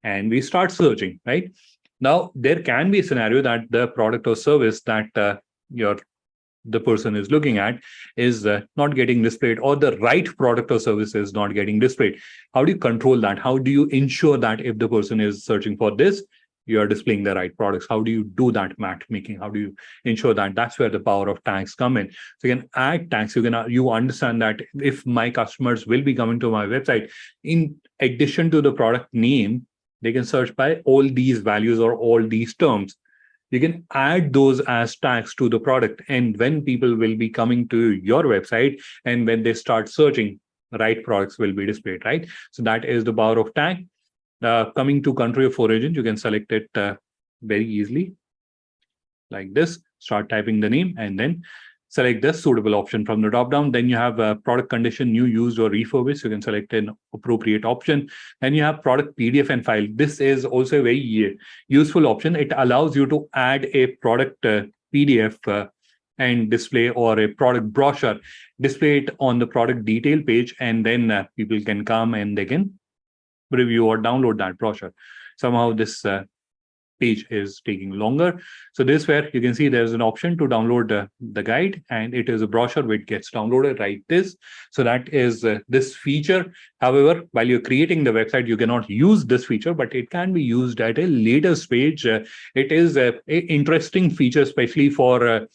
and we start searching, right? Now, there can be a scenario that the product or service that the person is looking at is not getting displayed, or the right product or service is not getting displayed. How do you control that? How do you ensure that if the person is searching for this, you are displaying the right products? How do you do that matchmaking? How do you ensure that? That's where the power of tags come in. So you can add tags. You understand that if my customers will be coming to my website, in addition to the product name, they can search by all these values or all these terms. You can add those as tags to the product. And when people will be coming to your website and when they start searching, right products will be displayed, right? So that is the power of tag. Coming to country of origin, you can select it very easily like this. Start typing the name and then select the suitable option from the drop down. Then you have product condition, new, used, or refurbished. You can select an appropriate option. Then you have product PDF and file. This is also a very useful option. It allows you to add a product PDF and display, or a product brochure, display it on the product detail page, and then people can come and they can review or download that brochure. Somehow this page is taking longer. So this is where you can see there's an option to download the guide, and it is a brochure which gets downloaded right this. So that is this feature. However, while you're creating the website, you cannot use this feature, but it can be used at a later stage. It is an interesting feature, especially for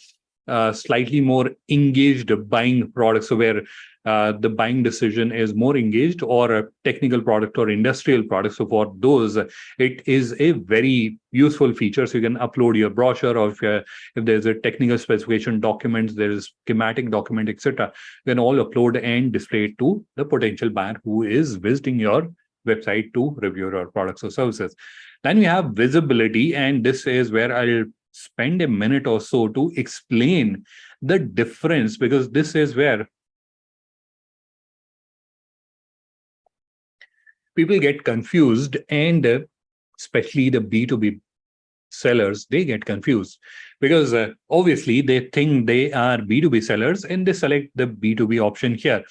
slightly more engaged buying products, so where the buying decision is more engaged, or a technical product or industrial product. So for those, it is a very useful feature. So you can upload your brochure, or if there's a technical specification document, there is schematic document, etc. You can all upload and display it to the potential buyer who is visiting your website to review your products or services. Then we have visibility, and this is where I'll spend a minute or so to explain the difference, because this is where people get confused, and especially the B2B sellers, they get confused because obviously they think they are B2B sellers and they select the B2B option here.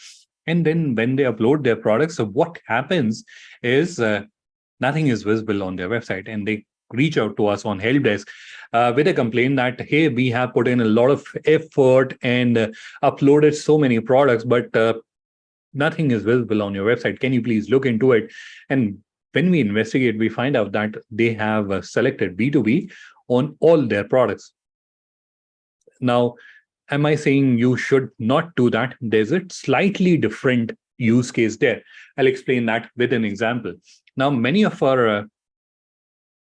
And then when they upload their products, so what happens is nothing is visible on their website, and they reach out to us on help desk with a complaint that, hey, we have put in a lot of effort and uploaded so many products, but Nothing is visible on your website. Can you please look into it? And when we investigate, we find out that they have selected B2B on all their products. Now, am I saying you should not do that? There's a slightly different use case there. I'll explain that with an example. Now, many of our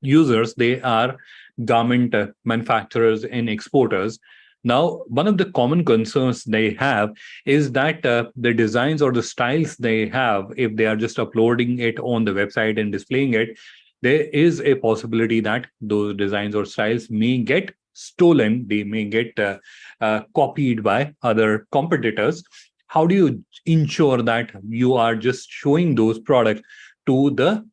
users, they are garment manufacturers and exporters. Now, one of the common concerns they have is that the designs or the styles they have, if they are just uploading it on the website and displaying it, there is a possibility that those designs or styles may get stolen. They may get copied by other competitors. How do you ensure that you are just showing those products to the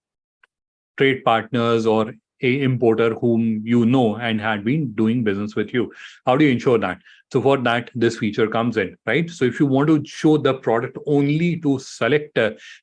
trade partners or a importer whom you know and had been doing business with you? How do you ensure that? So for that, this feature comes in, right? So if you want to show the product only to select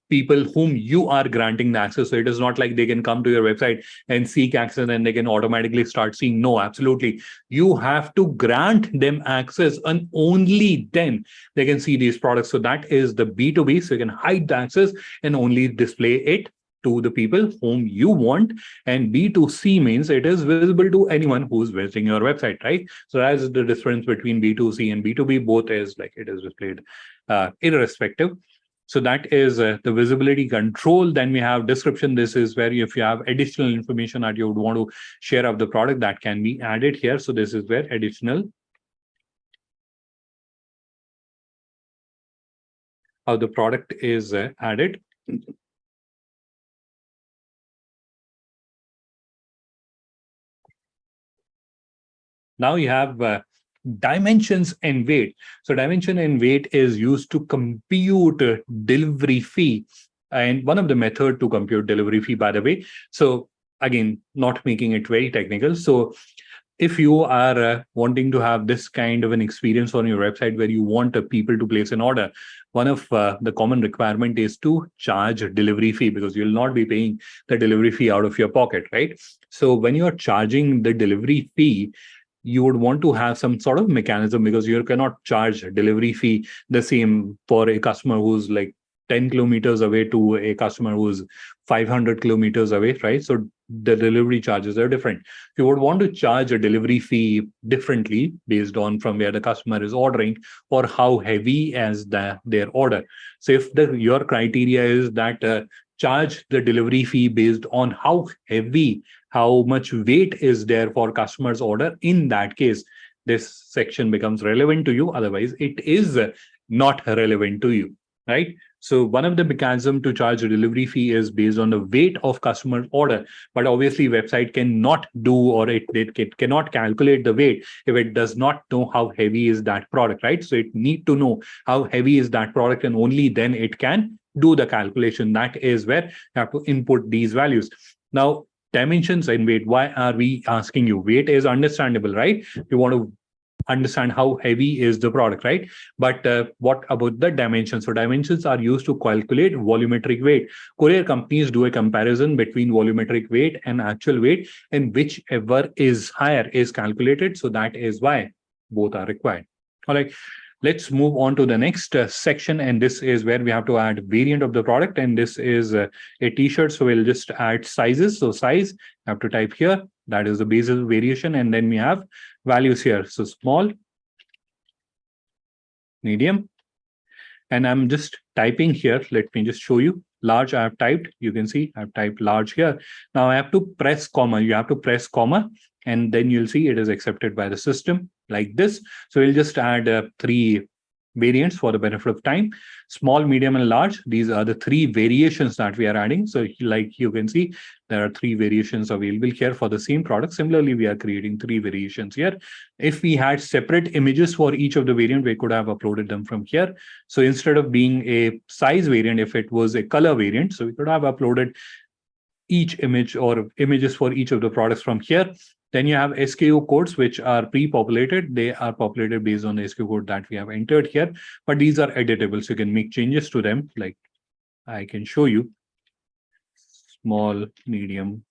people whom you are granting the access, so it is not like they can come to your website and seek access and they can automatically start seeing. No, absolutely. You have to grant them access, and only then they can see these products. So that is the B2B. So you can hide the access and only display it to the people whom you want. And B2C means it is visible to anyone who's visiting your website, right? So that's the difference between B2C and B2B. Both is like it is displayed irrespective. So that is the visibility control. Then we have description. This is where if you have additional information that you would want to share of the product, that can be added here. So this is where additional how the product is added. Now you have dimensions and weight. So dimension and weight is used to compute delivery fee. And one of the method to compute delivery fee, by the way. So again, not making it very technical. So if you are wanting to have this kind of an experience on your website where you want people to place an order, one of the common requirement is to charge a delivery fee, because you'll not be paying the delivery fee out of your pocket, right? So when you're charging the delivery fee, you would want to have some sort of mechanism, because you cannot charge delivery fee the same for a customer who's like 10 kilometers away to a customer who's 500 kilometers away, right? So the delivery charges are different. You would want to charge a delivery fee differently based on from where the customer is ordering or how heavy as their order. So if your criteria is that charge the delivery fee based on how heavy, how much weight is there for customer's order, in that case, this section becomes relevant to you. Otherwise, it is not relevant to you, right? So one of the mechanism to charge a delivery fee is based on the weight of customer order. But obviously, website cannot do, or it cannot calculate the weight if it does not know how heavy is that product, right? So it need to know how heavy is that product, and only then it can do the calculation. That is where you have to input these values. Now, dimensions and weight. Why are we asking you? Weight is understandable, right? You want to understand how heavy is the product, right? But what about the dimensions? So dimensions are used to calculate volumetric weight. Courier companies do a comparison between volumetric weight and actual weight, and whichever is higher is calculated. So that is why both are required. All right. Let's move on to the next section, and this is where we have to add variant of the product, and this is a t-shirt. So we'll just add sizes. So size, I have to type here. That is the basic variation, and then we have values here. So small, medium, and I'm just typing here. Let me just show you. Large, I have typed. You can see I've typed large here. Now I have to press comma. You have to press comma, and then you'll see it is accepted by the system like this. So we'll just add 3 variants for the benefit of time. Small, medium, and large. These are the 3 variations that we are adding. So like you can see, there are 3 variations available here for the same product. Similarly, we are creating 3 variations here. If we had separate images for each of the variant, we could have uploaded them from here. So instead of being a size variant, if it was a color variant, so we could have uploaded each image or images for each of the products from here. Then you have SKU codes, which are pre-populated. They are populated based on the SKU code that we have entered here, but these are editable. So you can make changes to them. Like I can show you small, medium,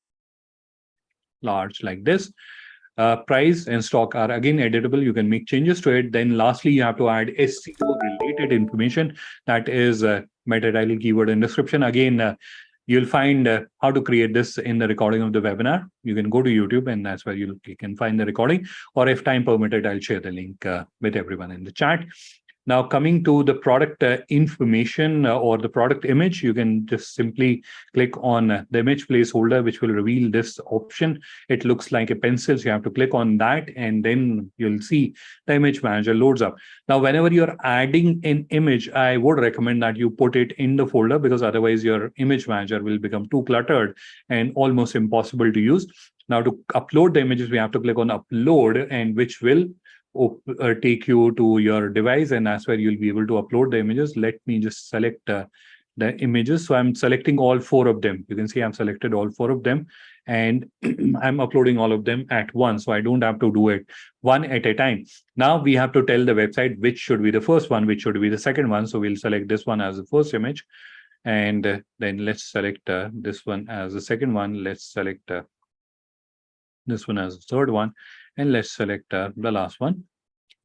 large like this. Price and stock are again editable. You can make changes to it. Then lastly, you have to add SEO related information, that is meta title, keyword, and description. Again, you'll find how to create this in the recording of the webinar. You can go to YouTube, and that's where you can find the recording. Or if time permitted, I'll share the link with everyone in the chat. Now, coming to the product information or the product image, you can just simply click on the image placeholder, which will reveal this option. It looks like a pencil, so you have to click on that, and then you'll see the image manager loads up. Now, whenever you're adding an image, I would recommend that you put it in the folder, because otherwise your image manager will become too cluttered and almost impossible to use. Now, to upload the images, we have to click on upload, and which will take you to your device, and that's where you'll be able to upload the images. Let me just select the images. So I'm selecting all 4 of them. You can see I'm selected all 4 of them, and I'm uploading all of them at once. So I don't have to do it one at a time. Now we have to tell the website which should be the first one, which should be the second one. So we'll select this one as the first image, and then let's select this one as the second one. Let's select this one as the third one, and let's select the last one.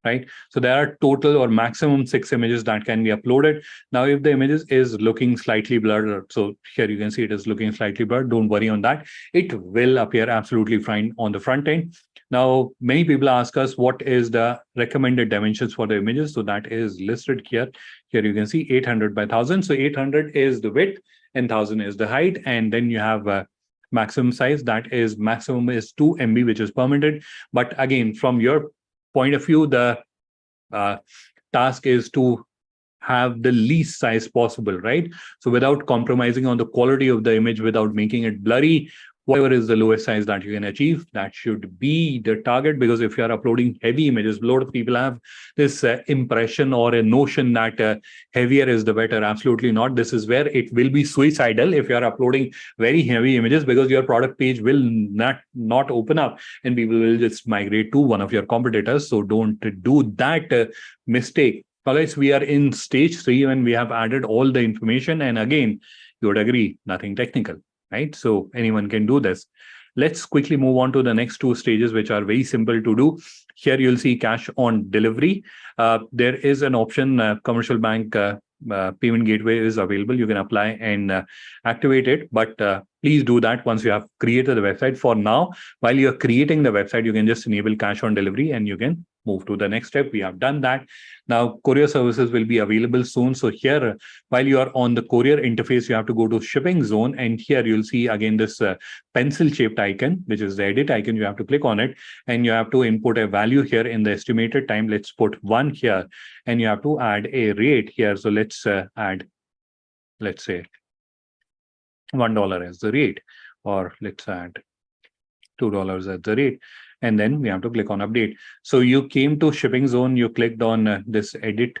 Right. So there are total or maximum 6 images that can be uploaded. Now, if the images is looking slightly blurred, so here you can see it is looking slightly blurred, don't worry on that. It will appear absolutely fine on the front end. Now, many people ask us what is the recommended dimensions for the images. So that is listed here. Here you can see 800 by 1000. So 800 is the width and 1000 is the height. And then you have a maximum size, that is maximum is 2 MB, which is permitted. But again, from your point of view, the task is to have the least size possible, right? So without compromising on the quality of the image, without making it blurry, whatever is the lowest size that you can achieve, that should be the target. Because if you are uploading heavy images, a lot of people have this impression or a notion that heavier is the better. Absolutely not. This is where it will be suicidal if you are uploading very heavy images, because your product page will not open up, and people will just migrate to one of your competitors. So don't do that mistake. Guys, we are in stage 3 when we have added all the information, and again, you would agree, nothing technical. Right? So anyone can do this. Let's quickly move on to the next 2 stages, which are very simple to do. Here you'll see cash on delivery. There is an option, commercial bank payment gateway is available. You can apply and activate it, but please do that once you have created the website. For now, while you're creating the website, you can just enable cash on delivery and you can move to the next step. We have done that. Now, courier services will be available soon. So here, while you are on the courier interface, you have to go to shipping zone. And here you'll see again this pencil shaped icon, which is the edit icon. You have to click on it and you have to input a value here in the estimated time. Let's put 1 here, and you have to add a rate here. So let's add, let's say $1 as the rate, or let's add $2 as the rate. And then we have to click on update. So you came to shipping zone, you clicked on this edit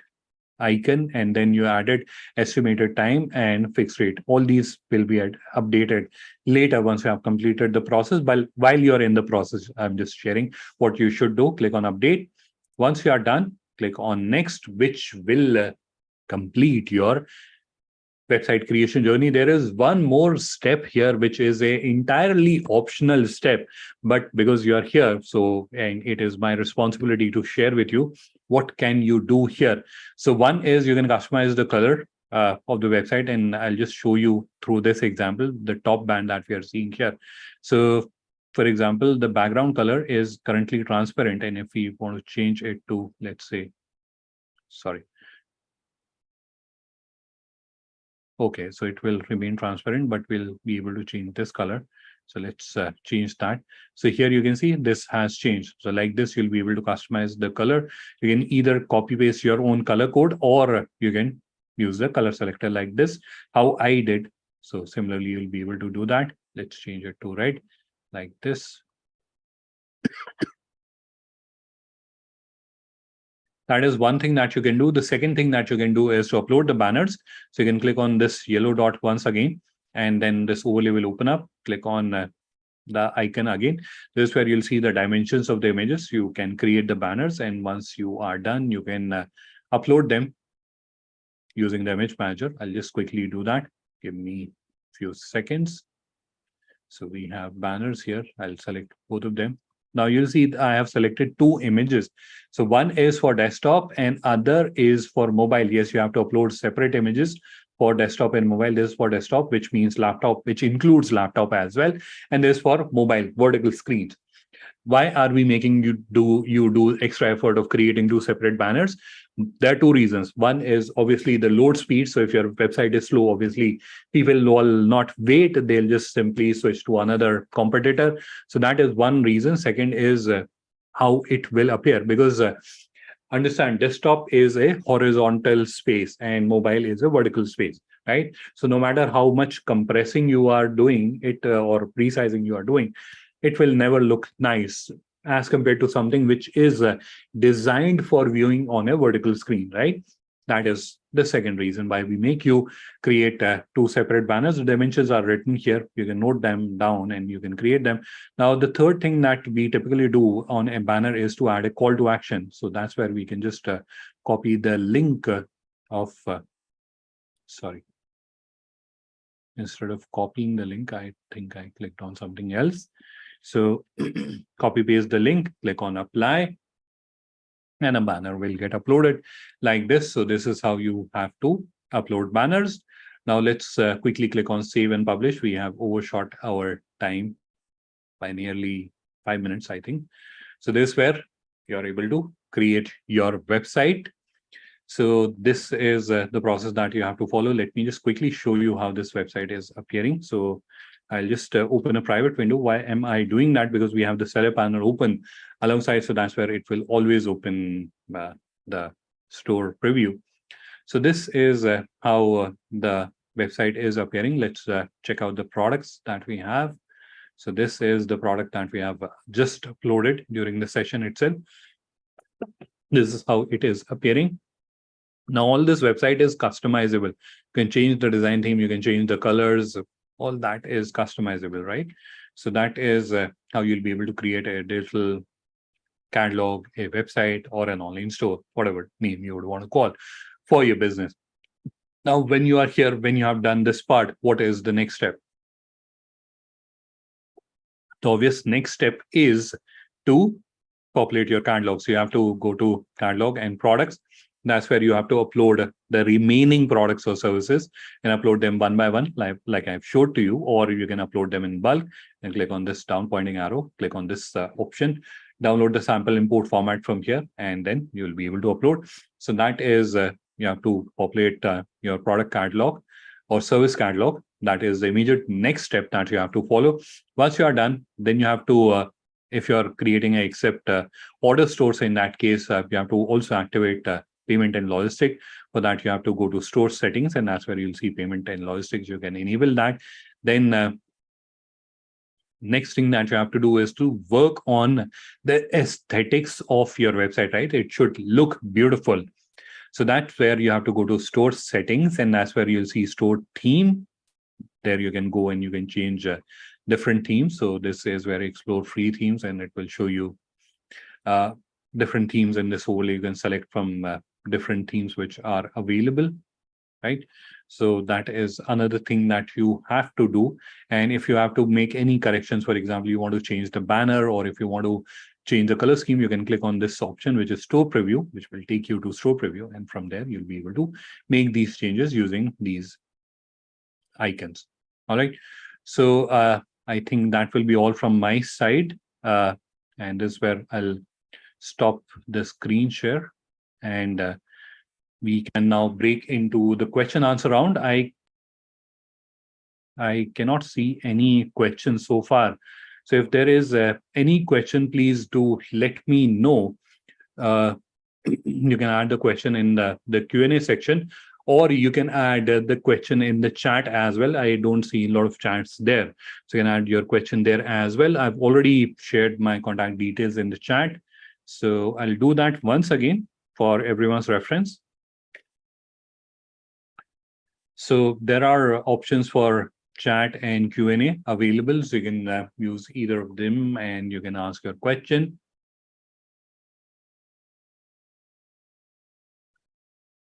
icon, and then you added estimated time and fixed rate. All these will be updated later once you have completed the process. But while you're in the process, I'm just sharing what you should do. Click on update. Once you are done, click on next, which will complete your website creation journey. There is one more step here, which is a entirely optional step, but because you are here, so, and it is my responsibility to share with you what can you do here. So one is you can customize the color of the website, and I'll just show you through this example, the top band that we are seeing here. So for example, the background color is currently transparent, and if we want to change it to, let's say, sorry, okay, so it will remain transparent, but we'll be able to change this color. So let's change that. So here you can see this has changed. So like this, you'll be able to customize the color. You can either copy paste your own color code, or you can use the color selector like this, how I did. So similarly, you'll be able to do that. Let's change it to red like this. That is one thing that you can do. The second thing that you can do is to upload the banners. So you can click on this yellow dot once again, and then this overlay will open up. Click on the icon again. This is where you'll see the dimensions of the images. You can create the banners, and once you are done, you can upload them using the image manager. I'll just quickly do that. Give me a few seconds. So we have banners here. I'll select both of them. Now you'll see I have selected two images. So one is for desktop and other is for mobile. Yes, you have to upload separate images for desktop and mobile. This is for desktop, which means laptop, which includes laptop as well. And this is for mobile vertical screens. Why are we making you do extra effort of creating two separate banners? There are two reasons. One is obviously the load speed. So if your website is slow, obviously people will not wait, they'll just simply switch to another competitor. So that is one reason. Second is how it will appear, because understand, desktop is a horizontal space and mobile is a vertical space, right? So no matter how much compressing you are doing it or resizing you are doing, it will never look nice as compared to something which is designed for viewing on a vertical screen, right? That is the second reason why we make you create two separate banners. The dimensions are written here. You can note them down and you can create them. Now, the third thing that we typically do on a banner is to add a call to action. So that's where we can just copy the link of, sorry. Instead of copying the link, I think I clicked on something else. So copy paste the link, click on apply, and a banner will get uploaded like this. So this is how you have to upload banners. Now let's quickly click on save and publish. We have overshot our time by nearly 5 minutes, I think. So this is where you're able to create your website. So this is the process that you have to follow. Let me just quickly show you how this website is appearing. So I'll just open a private window. Why am I doing that? Because we have the seller panel open alongside. So that's where it will always open the store preview. So this is how the website is appearing. Let's check out the products that we have. So this is the product that we have just uploaded during the session itself. This is how it is appearing. Now, all this website is customizable. You can change the design theme, you can change the colors, all that is customizable, right? So that is how you'll be able to create a digital catalog, a website, or an online store, whatever name you would want to call for your business. Now, when you are here, when you have done this part, what is the next step? The obvious next step is to populate your catalog. So you have to go to catalog and products. That's where you have to upload the remaining products or services and upload them one by one, like I've showed to you, or you can upload them in bulk and click on this down pointing arrow, click on this option, download the sample import format from here, and then you'll be able to upload. So that is, you have to populate your product catalog or service catalog. That is the immediate next step that you have to follow. Once you are done, then you have to, if you're creating a accept order stores, in that case, you have to also activate payment and logistic. For that, you have to go to store settings, and that's where you'll see payment and logistics. You can enable that. Then next thing that you have to do is to work on the aesthetics of your website, right? It should look beautiful. So that's where you have to go to store settings, and that's where you'll see store theme. There you can go and you can change different themes. So this is where you explore free themes, and it will show you different themes in this overlay. You can select from different themes which are available, right? So that is another thing that you have to do. And if you have to make any corrections, for example, you want to change the banner, or if you want to change the color scheme, you can click on this option, which is store preview, which will take you to store preview. And from there, you'll be able to make these changes using these icons. All right. So I think that will be all from my side. And this is where I'll stop the screen share, and we can now break into the question answer round. I cannot see any questions so far. So if there is any question, please do let me know. You can add the question in the Q&A section, or you can add the question in the chat as well. I don't see a lot of chats there. So you can add your question there as well. I've already shared my contact details in the chat. So I'll do that once again for everyone's reference. So there are options for chat and Q&A available. So you can use either of them and you can ask your question.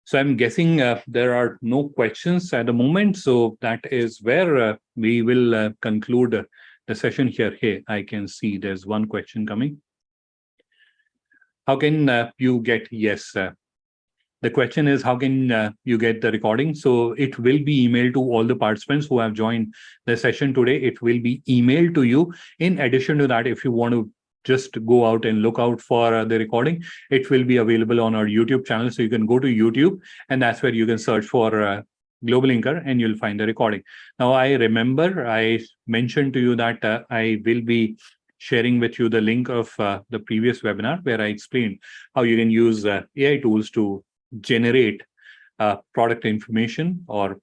So I'm guessing there are no questions at the moment. So that is where we will conclude the session here. Hey, I can see there's one question coming. How can you get? Yes. The question is, how can you get the recording? So it will be emailed to all the participants who have joined the session today. It will be emailed to you. In addition to that, if you want to just go out and look out for the recording, it will be available on our YouTube channel. So you can go to YouTube, and that's where you can search for GlobalLinker, and you'll find the recording. Now, I remember I mentioned to you that I will be sharing with you the link of the previous webinar where I explained how you can use AI tools to generate product information or a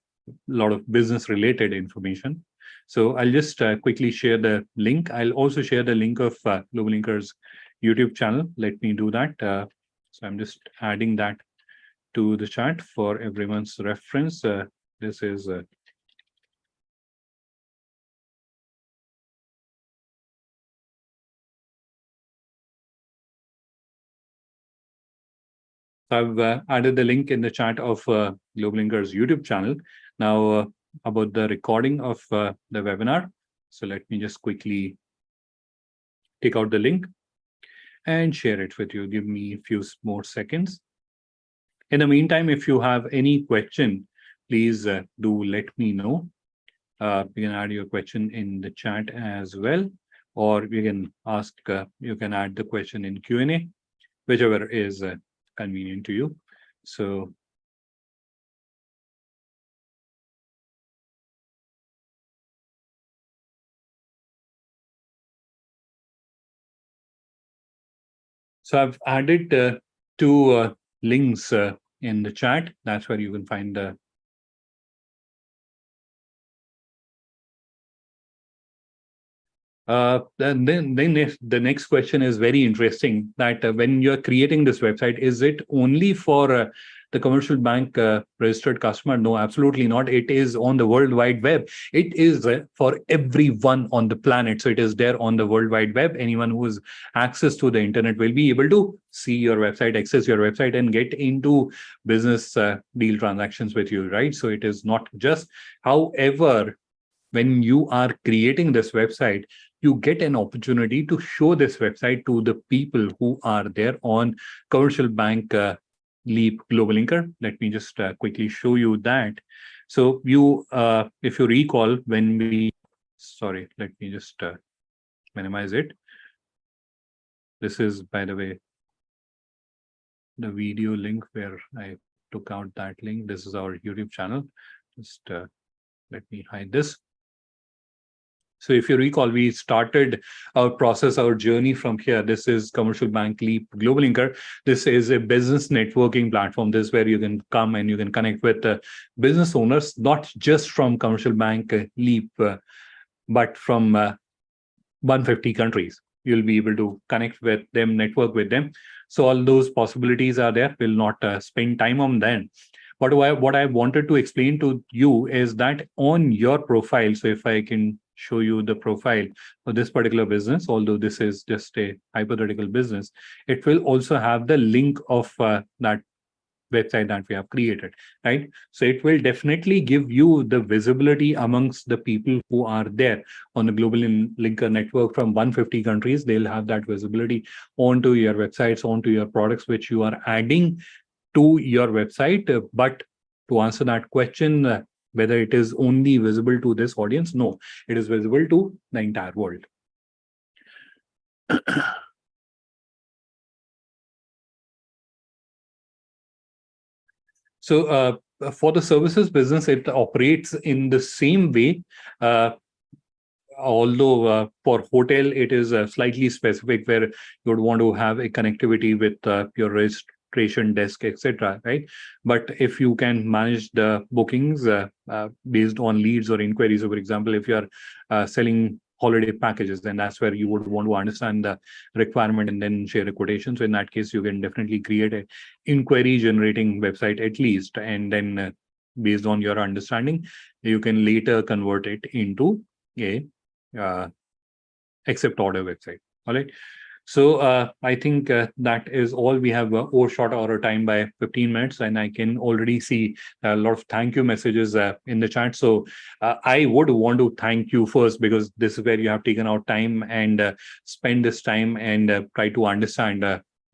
lot of business related information. So I'll just quickly share the link. I'll also share the link of GlobalLinker's YouTube channel. Let me do that. So I'm just adding that to the chat for everyone's reference. This is I've added the link in the chat of GlobalLinker's YouTube channel. Now, about the recording of the webinar. So let me just quickly take out the link and share it with you. Give me a few more seconds. In the meantime, if you have any question, please do let me know. You can add your question in the chat as well, or you can ask, you can add the question in Q&A, whichever is convenient to you. So I've added two links in the chat. That's where you can find the then the next question is very interesting, that when you're creating this website, is it only for the commercial bank registered customer? No, absolutely not. It is on the World Wide Web. It is for everyone on the planet. So it is there on the World Wide Web. Anyone who has access to the internet will be able to see your website, access your website, and get into business deal transactions with you, right? So it is not just. However, when you are creating this website, you get an opportunity to show this website to the people who are there on commercial bank Leap GlobalLinker. Let me just quickly show you that. So you, if you recall, when we, sorry, let me just minimize it. This is, by the way, the video link where I took out that link. This is our YouTube channel. Just let me hide this. So if you recall, we started our process, our journey from here. This is Commercial Bank Leap GlobalLinker. This is a business networking platform. This is where you can come and you can connect with business owners, not just from Commercial Bank Leap, but from 150 countries. You'll be able to connect with them, network with them. So all those possibilities are there. We'll not spend time on them. But what I wanted to explain to you is that on your profile, so if I can show you the profile for this particular business, although this is just a hypothetical business, it will also have the link of that website that we have created, right? So it will definitely give you the visibility amongst the people who are there on the GlobalLinker network from 150 countries. They'll have that visibility onto your websites, onto your products, which you are adding to your website. But to answer that question, whether it is only visible to this audience, no, it is visible to the entire world. So for the services business, it operates in the same way. Although for hotel, it is slightly specific, where you would want to have a connectivity with your registration desk, etc. Right? But if you can manage the bookings based on leads or inquiries, so for example, if you are selling holiday packages, then that's where you would want to understand the requirement and then share a quotation. So in that case, you can definitely create a inquiry generating website at least, and then based on your understanding, you can later convert it into a accept order website. All right. So I think that is all. We have overshot our time by 15 minutes, and I can already see a lot of thank you messages in the chat. So I would want to thank you first, because this is where you have taken out time and spend this time and try to understand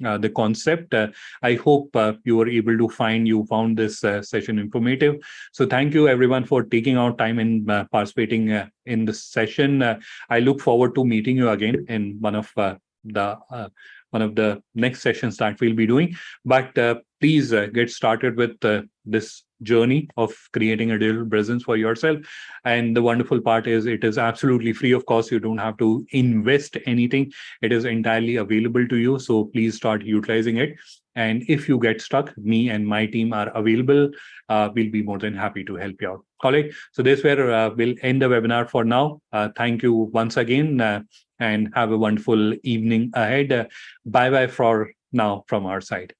the concept. I hope you found this session informative. So thank you everyone for taking out time and participating in this session. I look forward to meeting you again in the one of the next sessions that we'll be doing. But please get started with this journey of creating a digital presence for yourself. And the wonderful part is it is absolutely free of cost. You don't have to invest anything. It is entirely available to you. So please start utilizing it. And if you get stuck, me and my team are available. We'll be more than happy to help you out. All right. So this where we'll end the webinar for now. Thank you once again and have a wonderful evening ahead. Bye bye for now from our side.